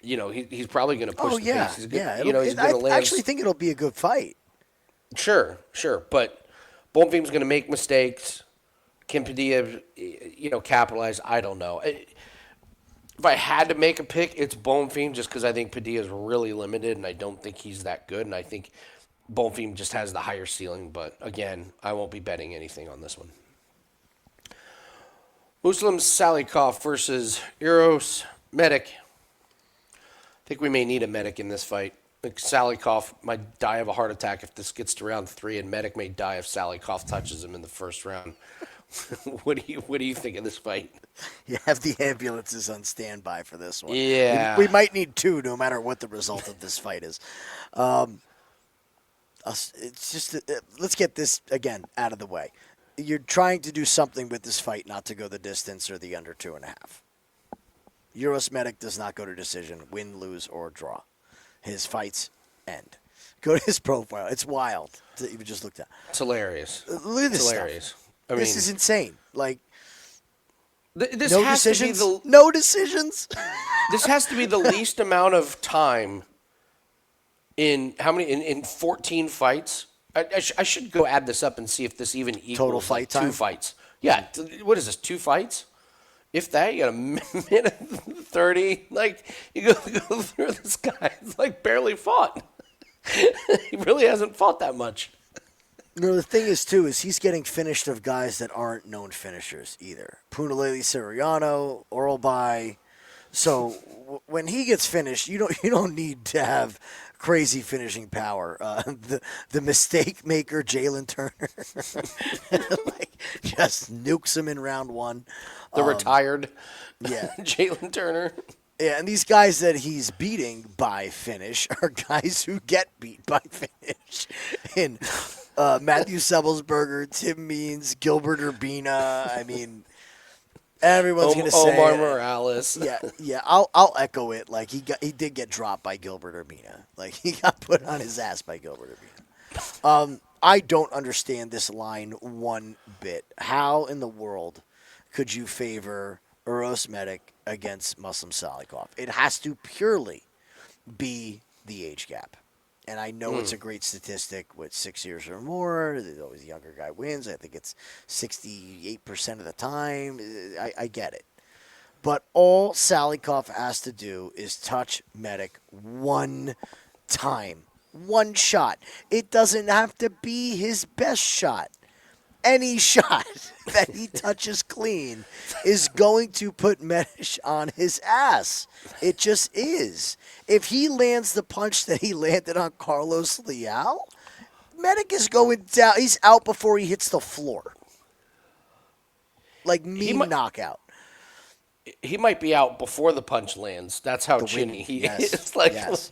He's probably going to push the pace. He's going to land. I actually think it'll be a good fight. Sure. But Bonfim's going to make mistakes. Can Padilla, capitalize? I don't know. If I had to make a pick, it's Bonfim just because I think Padilla is really limited, and I don't think he's that good, and I think Bonfim just has the higher ceiling. But again, I won't be betting anything on this one. Muslim Salikhov versus Eros Medic. I think we may need a Medic in this fight. Like Salikhov might die of a heart attack if this gets to round 3, and Medic may die if Salikhov touches him in the first round. What do you think of this fight? You have the ambulances on standby for this one. Yeah. We might need 2 no matter what the result of this fight is. It's just let's get this, again, out of the way. You're trying to do something with this fight not to go the distance or the under 2.5. Euros Medic does not go to decision, win, lose, or draw. His fights end. Go to his profile. It's wild to even just look at. It's hilarious. Look at this It's hilarious. stuff. I mean, This is insane. Like, this no has decisions? to be No decisions? this has to be the least amount of time in how many in 14 fights. I should go add this up and see if this even equals Total fight like time? 2 fights. Yeah, what is this? 2 fights? If that, you got a minute 30. Like you go through this guy. It's like barely fought. He really hasn't fought that much. No, the thing is, too, is he's getting finished of guys that aren't known finishers either. Punalele Siriano, Oral By. So when he gets finished, you don't need to have crazy finishing power. The mistake maker, Jalen Turner, like, just nukes him in round 1. The retired Yeah. Jalen Turner. Yeah, and these guys that he's beating by finish are guys who get beat by finish. And Matthew Sebelsberger, Tim Means, Gilbert Urbina. I mean, everyone's going to say Omar Morales. Yeah. I'll echo it. Like he did get dropped by Gilbert Urbina. Like he got put on his ass by Gilbert Urbina. I don't understand this line one bit. How in the world could you favor Uros Medic against Muslim Salikhov? It has to purely be the age gap. And I know it's a great statistic with 6 years or more. Always the younger guy wins. I think it's 68% of the time. I get it. But all Salikhov has to do is touch Medic one time. One shot. It doesn't have to be his best shot. Any shot that he touches clean is going to put Medic on his ass. It just is. If he lands the punch that he landed on Carlos Leal, Medic is going down. He's out before he hits the floor. Like knockout. He might be out before the punch lands. That's how chinny he is. Like, yes.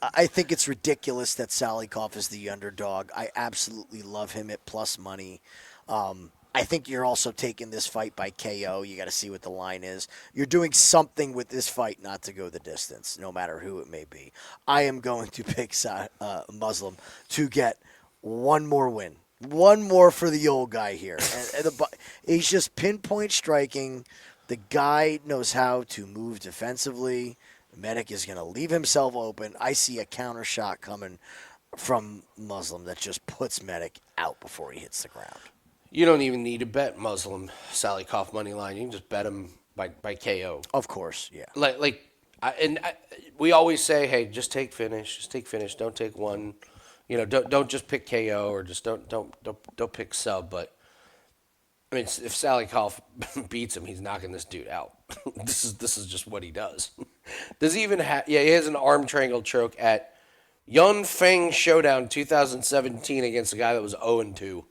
I think it's ridiculous that Salikhov is the underdog. I absolutely love him at plus money. I think you're also taking this fight by KO. You got to see what the line is. You're doing something with this fight not to go the distance, no matter who it may be. I am going to pick Muslim to get one more win. One more for the old guy here. He's just pinpoint striking. The guy knows how to move defensively. Medic is going to leave himself open. I see a counter shot coming from Muslim that just puts Medic out before he hits the ground. You don't even need to bet Muslim Salikhov money line. You can just bet him by KO. Of course, yeah. We always say, hey, just take finish. Just take finish. Don't take one. You know, don't just pick KO or just don't pick sub. But I mean, if Salikhov beats him, he's knocking this dude out. This is just what he does. Does he even have? Yeah, he has an arm triangle choke at Yun Feng Showdown 2017 against a guy that was 0-2.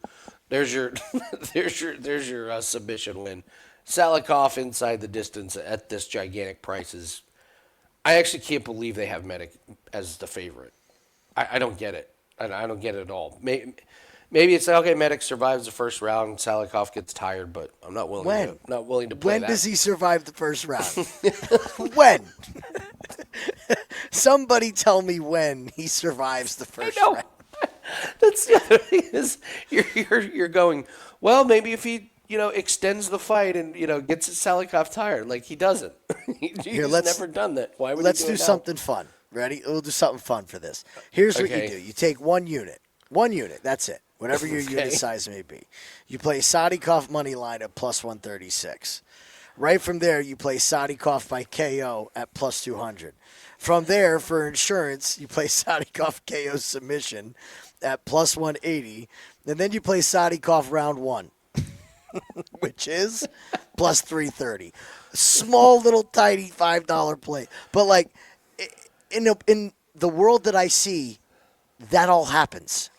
There's your submission win. Salikhov inside the distance at this gigantic price is. I actually can't believe they have Medic as the favorite. I don't get it. I don't get it at all. Maybe it's like, okay, Medic survives the first round, Salikhov gets tired, but I'm not willing to play that. When does he survive the first round? When? Somebody tell me when he survives the first round. That's the other thing is you're going, well, maybe if he extends the fight and gets Salikhov tired, like he doesn't. He's never done that. Why would let's he do do something fun. Ready? We'll do something fun for this. Here's what you do. You take one unit. That's it. Whatever your unit size may be. You play Salikhov money line at plus 136. Right from there, you play Salikhov by KO at plus 200. From there, for insurance, you play Salikhov KO submission at plus 180. And then you play Salikhov round one, which is plus 330. Small little tiny $5 play. But like in the world that I see, that all happens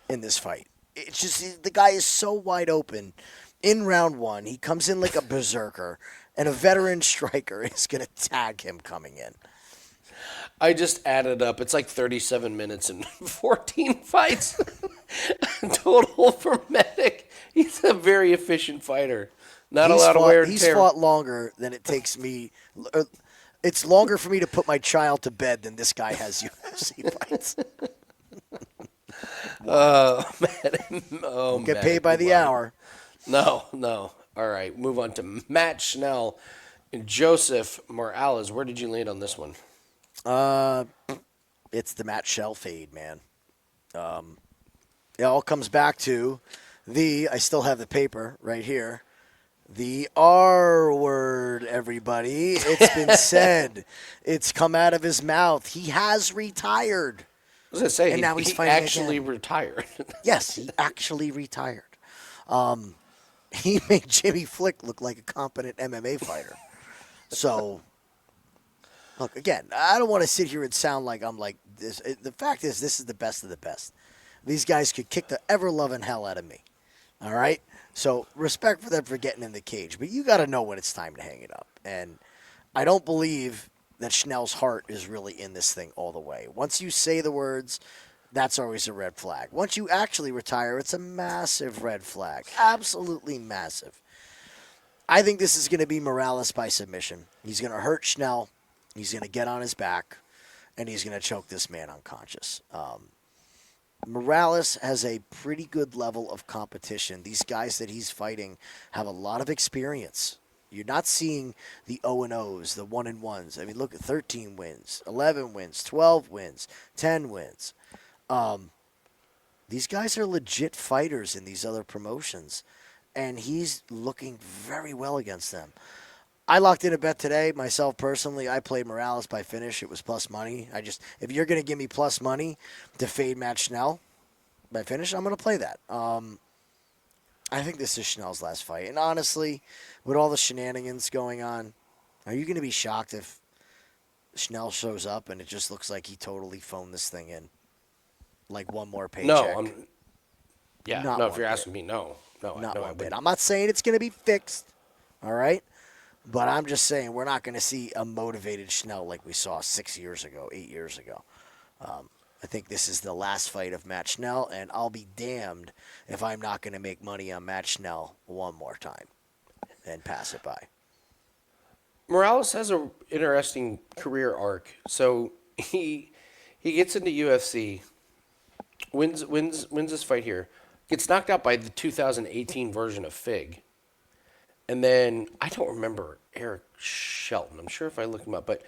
in this fight. It's just the guy is so wide open in round one. He comes in like a berserker, and a veteran striker is going to tag him coming in. I just added up. It's like 37 minutes and 14 fights total for Medic. He's a very efficient fighter. Not a lot of wear and He's tear. fought longer than it takes me. It's longer for me to put my child to bed than this guy has UFC fights. Get paid by the hour. No. All right, move on to Matt Schnell and Joseph Morales. Where did you land on this one? It's the Matt Shell fade, man. It all comes back to I still have the paper right here. The R word, everybody. It's been said. It's come out of his mouth. He has retired. I was going to say, And now he's he fighting actually again. retired. Yes, he actually retired. He made Jimmy Flick look like a competent MMA fighter. So, look, again, I don't want to sit here and sound like I'm like this. The fact is, this is the best of the best. These guys could kick the ever-loving hell out of me. All right? So, respect for them for getting in the cage. But you got to know when it's time to hang it up. And I don't believe that Schnell's heart is really in this thing all the way. Once you say the words, that's always a red flag. Once you actually retire, it's a massive red flag. Absolutely massive. I think this is going to be Morales by submission. He's going to hurt Schnell. He's going to get on his back, and he's going to choke this man unconscious. Morales has a pretty good level of competition. These guys that he's fighting have a lot of experience. You're not seeing the 0-0s, the 1-1s. I mean, look at 13 wins, 11 wins, 12 wins, 10 wins. These guys are legit fighters in these other promotions, and he's looking very well against them. I locked in a bet today, myself personally. I played Morales by finish. It was plus money. If you're going to give me plus money to fade Matt Schnell by finish, I'm going to play that. I think this is Schnell's last fight. And honestly, with all the shenanigans going on, are you going to be shocked if Schnell shows up and it just looks like he totally phoned this thing in? Like one more paycheck? No, Not if one you're bit. asking me, no. Not I one bit. wouldn't. I'm not saying it's going to be fixed, all right? But I'm just saying we're not going to see a motivated Schnell like we saw 6 years ago, 8 years ago. I think this is the last fight of Matt Schnell, and I'll be damned if I'm not going to make money on Matt Schnell one more time and pass it by. Morales has an interesting career arc. So he gets into UFC, wins this fight here, gets knocked out by the 2018 version of Fig. And then, I don't remember Eric Shelton. I'm sure if I look him up. But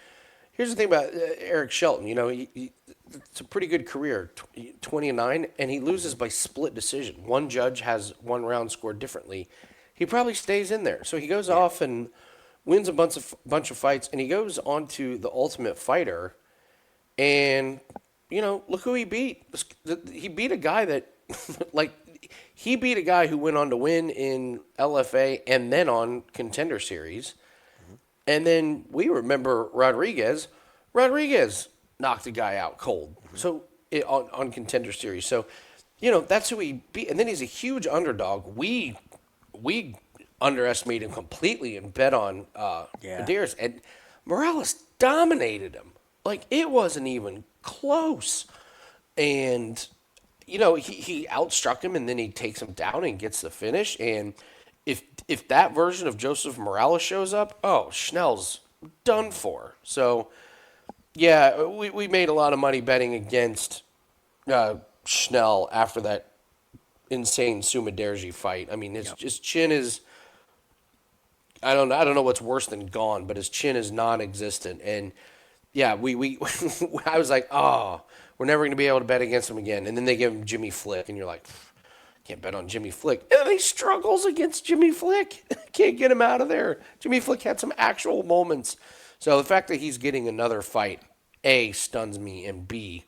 here's the thing about Eric Shelton. You know, it's a pretty good career, 20-9, and he loses by split decision. One judge has one round scored differently. He probably stays in there. So he goes off and wins a bunch of fights, and he goes on to the Ultimate Fighter. And, you know, look who he beat. He beat a guy that, he beat a guy who went on to win in LFA and then on Contender Series. Mm-hmm. And then we remember Rodriguez. Rodriguez knocked a guy out cold. Mm-hmm. So on Contender Series. So, you know, that's who he beat. And then he's a huge underdog. We underestimated him completely and bet on Medeiros. And Morales dominated him. Like, it wasn't even close. And, you know, he outstruck him, and then he takes him down and gets the finish. And if that version of Joseph Morales shows up, Schnell's done for. So, yeah, we made a lot of money betting against Schnell after that insane Sumaderji fight. I mean, his chin is, I don't know what's worse than gone, but his chin is non-existent. And yeah, I was like, we're never going to be able to bet against him again. And then they give him Jimmy Flick, and you're like, Can't bet on Jimmy Flick. And he struggles against Jimmy Flick. Can't get him out of there. Jimmy Flick had some actual moments. So the fact that he's getting another fight, A, stuns me, and B,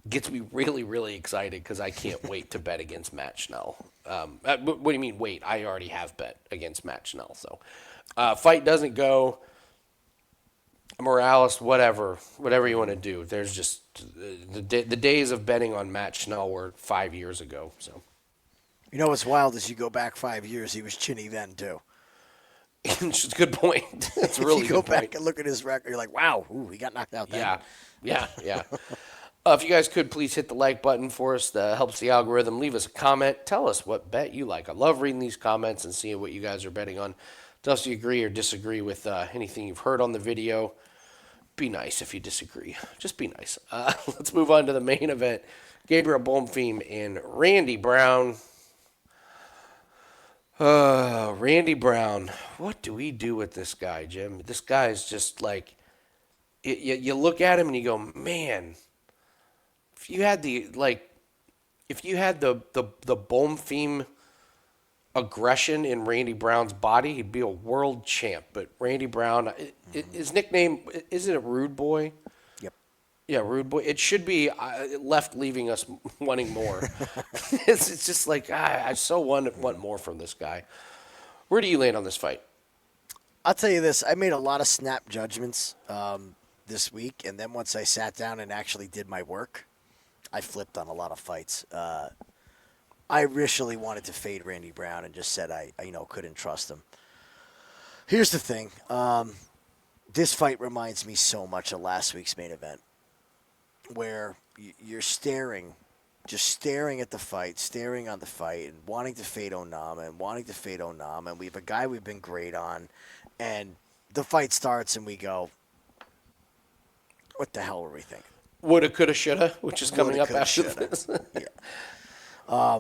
gets me really, really excited because I can't wait to bet against Matt Schnell. What do you mean wait? I already have bet against Matt Schnell. So fight doesn't go. Morales, whatever you want to do. There's just the days of betting on Matt Schnell were 5 years ago. So, You know what's wild is you go back 5 years, he was chinny then too. it's a good point. That's a really If you go good back point. and look at his record, you're like, wow, he got knocked out then. Yeah. If you guys could please hit the like button for us, that helps the algorithm. Leave us a comment. Tell us what bet you like. I love reading these comments and seeing what you guys are betting on. Tell us if you agree or disagree with anything you've heard on the video. Be nice if you disagree. Just be nice. Let's move on to the main event. Gabriel Bonfim and Randy Brown. Randy Brown. What do we do with this guy, Jim? This guy is just like, you look at him and you go, man, if you had the Bonfim aggression in Randy Brown's body, he'd be a world champ. But Randy Brown, his nickname, isn't it Rude Boy? Yep. Yeah, Rude Boy. It should be left leaving us wanting more. It's just like, I so want more from this guy. Where do you land on this fight? I'll tell you this. I made a lot of snap judgments this week, and then once I sat down and actually did my work, I flipped on a lot of fights. I initially wanted to fade Randy Brown and just said I couldn't trust him. Here's the thing. This fight reminds me so much of last week's main event, where you're just staring at the fight, staring on the fight, and wanting to fade Onama and we have a guy we've been great on, and the fight starts and we go, what the hell were we thinking? Woulda, coulda, shoulda, which is coming Woulda, up after coulda, this. Yeah.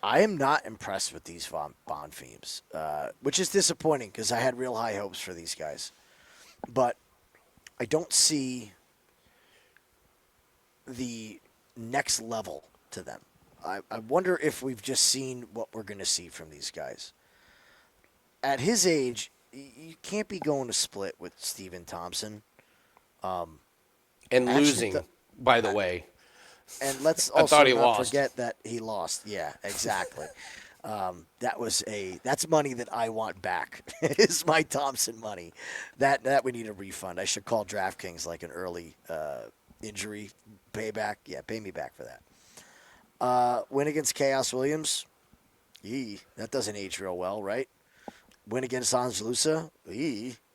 I am not impressed with these Bonfims, which is disappointing because I had real high hopes for these guys. But I don't see the next level to them. I wonder if we've just seen what we're going to see from these guys. At his age, you can't be going to split with Stephen Thompson. And losing, by the way. And let's I also thought he not lost. forget that he lost. Yeah, exactly. That's money that I want back. Is my Thompson money. That we need a refund. I should call DraftKings like an early injury payback. Yeah, pay me back for that. Win against Chaos Williams. That doesn't age real well, right? Win against Angelusa.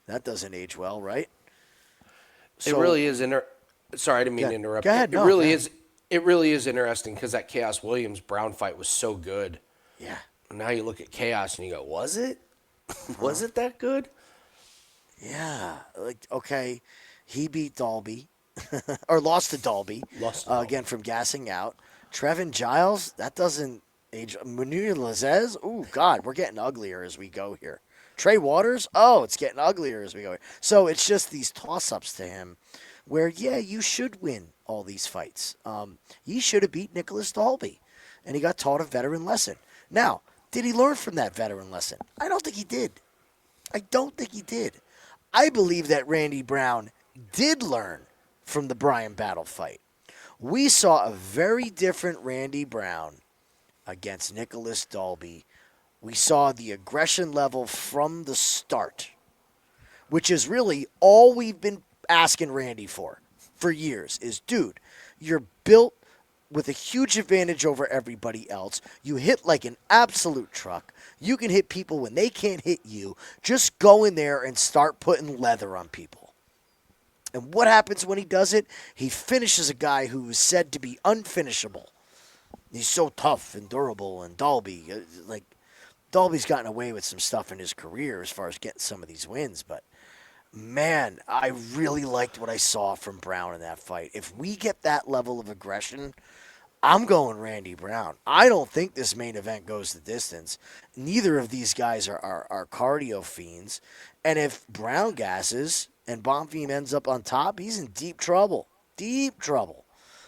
That doesn't age well, right? It really is. Sorry, I didn't mean to interrupt. Go ahead. It really is. It really is interesting because that Chaos Williams Brown fight was so good. Yeah. Now you look at Chaos and you go, was it? Was it that good? Yeah. Like, okay, he beat Dalby, or lost to Dalby. Again from gassing out. Trevin Giles, that doesn't age. Munir Lazez, ooh, God, we're getting uglier as we go here. Trey Waters, it's getting uglier as we go here. So it's just these toss-ups to him where, yeah, you should win all these fights. He should have beat Nicholas Dalby, and he got taught a veteran lesson. Now, did he learn from that veteran lesson? I don't think he did. I believe that Randy Brown did learn from the Brian Battle fight. We saw a very different Randy Brown against Nicholas Dalby. We saw the aggression level from the start, which is really all we've been asking Randy for years is, dude, you're built with a huge advantage over everybody else. You hit like an absolute truck. You can hit people when they can't hit you. Just go in there and start putting leather on people. And what happens when he does it? He finishes a guy who is said to be unfinishable. He's so tough and durable, and Dalby's gotten away with some stuff in his career as far as getting some of these wins, but man, I really liked what I saw from Brown in that fight. If we get that level of aggression, I'm going Randy Brown. I don't think this main event goes the distance. Neither of these guys are cardio fiends. And if Brown gasses and Bonfim ends up on top, he's in deep trouble. Deep trouble.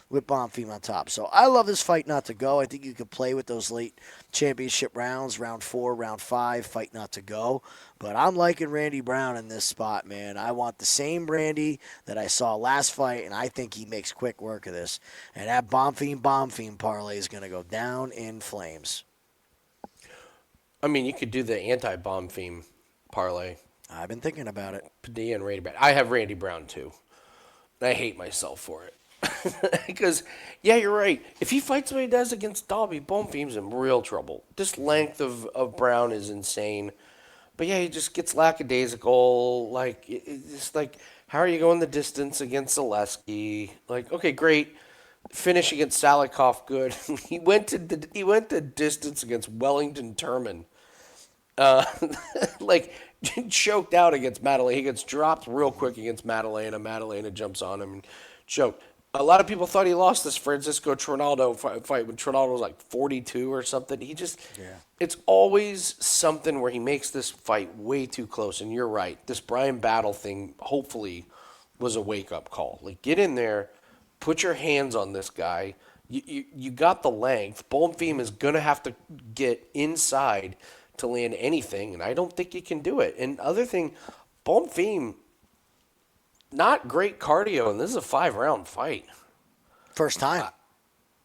with Bonfim on top. So I love this fight not to go. I think you could play with those late championship rounds, round 4, round 5, fight not to go. But I'm liking Randy Brown in this spot, man. I want the same Randy that I saw last fight, and I think he makes quick work of this. And that Bonfim parlay is going to go down in flames. I mean, you could do the anti-Bonfim parlay. I've been thinking about it. Padilla and Randy Brown. I have Randy Brown too. And I hate myself for it. Because, yeah, you're right. If he fights what he does against Dalby, Bonfim's in real trouble. This length of Brown is insane. But, yeah, he just gets lackadaisical. Like, it's like, how are you going the distance against Zaleski? Like, okay, great. Finish against Salikhov, good. he went to distance against Wellington Turman. Like, choked out against Madalena. He gets dropped real quick against Madalena. Madalena jumps on him and choked. A lot of people thought he lost this Francisco Trinaldo fight when Trinaldo was like 42 or something. It's always something where he makes this fight way too close. And you're right. This Brian Battle thing hopefully was a wake-up call. Like, get in there, put your hands on this guy. You got the length. Bonfim is going to have to get inside to land anything, and I don't think he can do it. And other thing, Bonfim, not great cardio, and this is a 5-round fight. First time.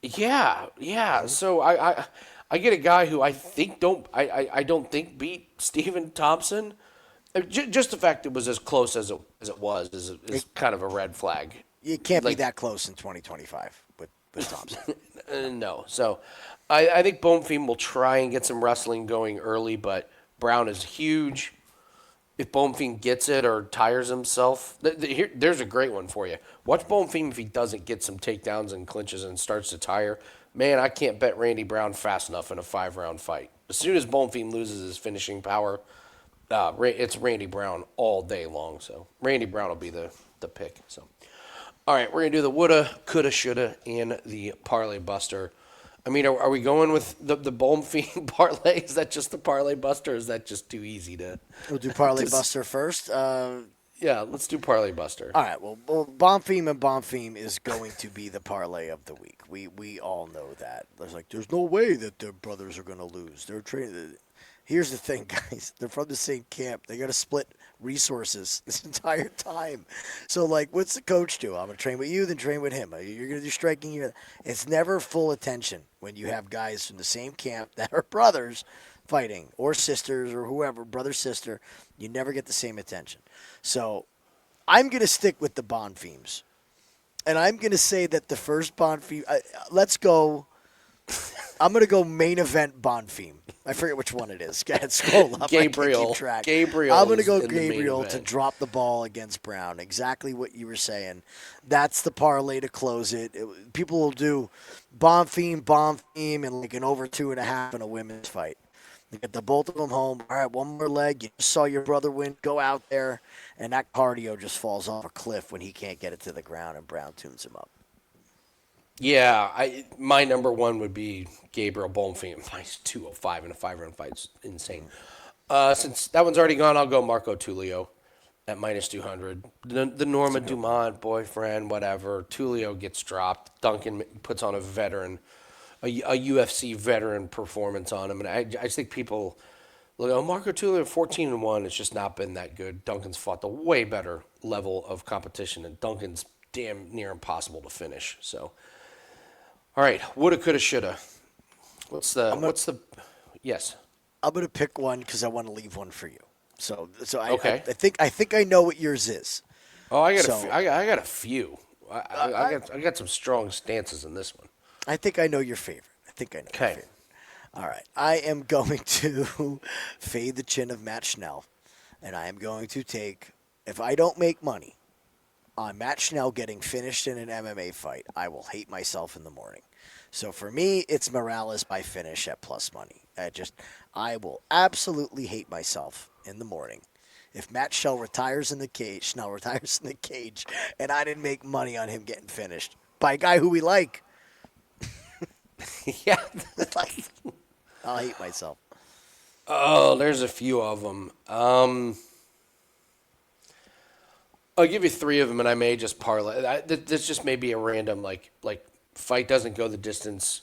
Yeah. So I get a guy who I don't think beat Stephen Thompson. Just the fact it was as close as it was is kind of a red flag. You can't be that close in 2025 with Thompson. No. So I think Bonfim will try and get some wrestling going early, but Brown is huge. If Bonfim gets it or tires himself, there's a great one for you. Watch Bonfim if he doesn't get some takedowns and clinches and starts to tire. Man, I can't bet Randy Brown fast enough in a 5-round fight. As soon as Bonfim loses his finishing power, it's Randy Brown all day long. So Randy Brown will be the pick. So, all right, we're gonna do the woulda, coulda, shoulda, and the parlay buster. I mean, are we going with the Bonfim parlay? Is that just the parlay buster, or is that just too easy to... We'll do parlay buster first. Yeah, let's do parlay buster. All right, well, Bonfim is going to be the parlay of the week. We all know that. There's no way that their brothers are going to lose. They're training. Here's the thing, guys. They're from the same camp. They got to split resources this entire time. So, what's the coach do? I'm going to train with you, then train with him. You're going to do striking. It's never full attention when you have guys from the same camp that are brothers fighting, or sisters, or whoever, brother, sister. You never get the same attention. So, I'm going to stick with the Bonfims. And I'm going to say that the first Bonfim, let's go. I'm going to go main event Bonfim. I forget which one it is. Go ahead, scroll up. Gabriel. I can't keep track. Gabriel. I'm going to go Gabriel to drop the ball against Brown. Exactly what you were saying. That's the parlay to close it. People will do Bonfim, and an over 2.5 in a women's fight. You get the both of them home. All right, one more leg. You just saw your brother win. Go out there, and that cardio just falls off a cliff when he can't get it to the ground, and Brown tunes him up. Yeah, my number one would be Gabriel Bonfim. He's 205 in a 5-round fight. It's insane. Since that one's already gone, I'll go Marco Tulio at minus 200. The Norma Dumont boyfriend, whatever. Tulio gets dropped. Duncan puts on a UFC veteran performance on him. And I just think people look, Marco Tulio 14-1. It's just not been that good. Duncan's fought the way better level of competition, and Duncan's damn near impossible to finish. So, all right, woulda, coulda, shoulda. Yes. I'm gonna pick one because I want to leave one for you. So okay. I think I know what yours is. Oh, I got a few. I got some strong stances in this one. I think I know your favorite. Your favorite. All right. I am going to fade the chin of Matt Schnell, and I am going to take, if I don't make money on Matt Schnell getting finished in an MMA fight, I will hate myself in the morning. So for me, it's Morales by finish at plus money. I will absolutely hate myself in the morning if Matt Schnell retires in the cage, and I didn't make money on him getting finished by a guy who we like. Yeah. I'll hate myself. Oh, there's a few of them. I'll give you 3 of them, and I may just parlay. This just may be a random, like fight doesn't go the distance,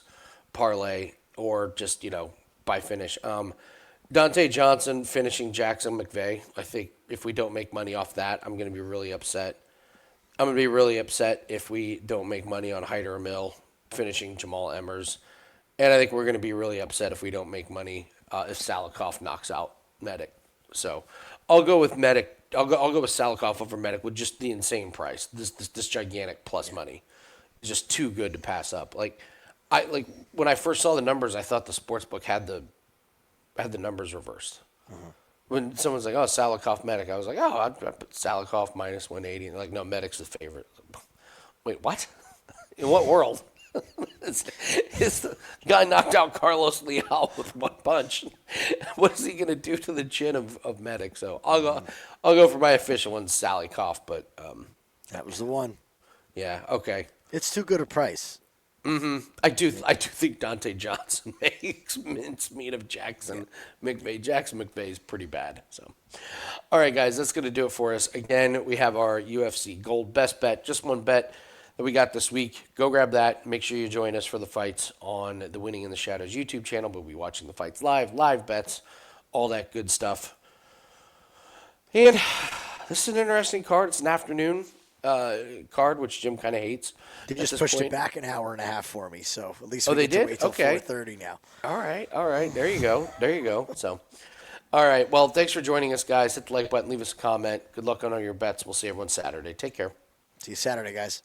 parlay, or just, by finish. Dante Johnson finishing Jackson McVey. I think if we don't make money off that, I'm going to be really upset. I'm going to be really upset if we don't make money on Hyder Amil finishing Jamall Emmers. And I think we're going to be really upset if we don't make money if Salikhov knocks out Medic. So I'll go with Medic. I'll go with Salikhov over Medic with just the insane price. This gigantic plus money. It's just too good to pass up. When I first saw the numbers, I thought the sportsbook had the numbers reversed. Mm-hmm. When someone's like, "Oh, Salikhov Medic," I was like, "Oh, I'd put Salikhov minus 180." And they're like, "No, Medic's the favorite." Wait, what? In what world? The guy knocked out Carlos Leal with one punch. What is he gonna do to the chin of Medic? So I'll go for my official one, Salikhov. But that was the one. Yeah. Okay. It's too good a price. Mm-hmm. I do think Dante Johnson makes mincemeat of Jackson McVey. Jackson McVey is pretty bad. So, all right, guys, that's going to do it for us. Again, we have our UFC Gold Best Bet, just one bet that we got this week. Go grab that. Make sure you join us for the fights on the Winning in the Shadows YouTube channel. We'll be watching the fights live bets, all that good stuff. And this is an interesting card. It's an afternoon card, which Jim kind of hates. They just pushed it back an hour and a half for me, so at least they get to did? wait till Okay. 4:30 now. All right. There you go. So, all right. Well, thanks for joining us, guys. Hit the like button, leave us a comment. Good luck on all your bets. We'll see everyone Saturday. Take care. See you Saturday, guys.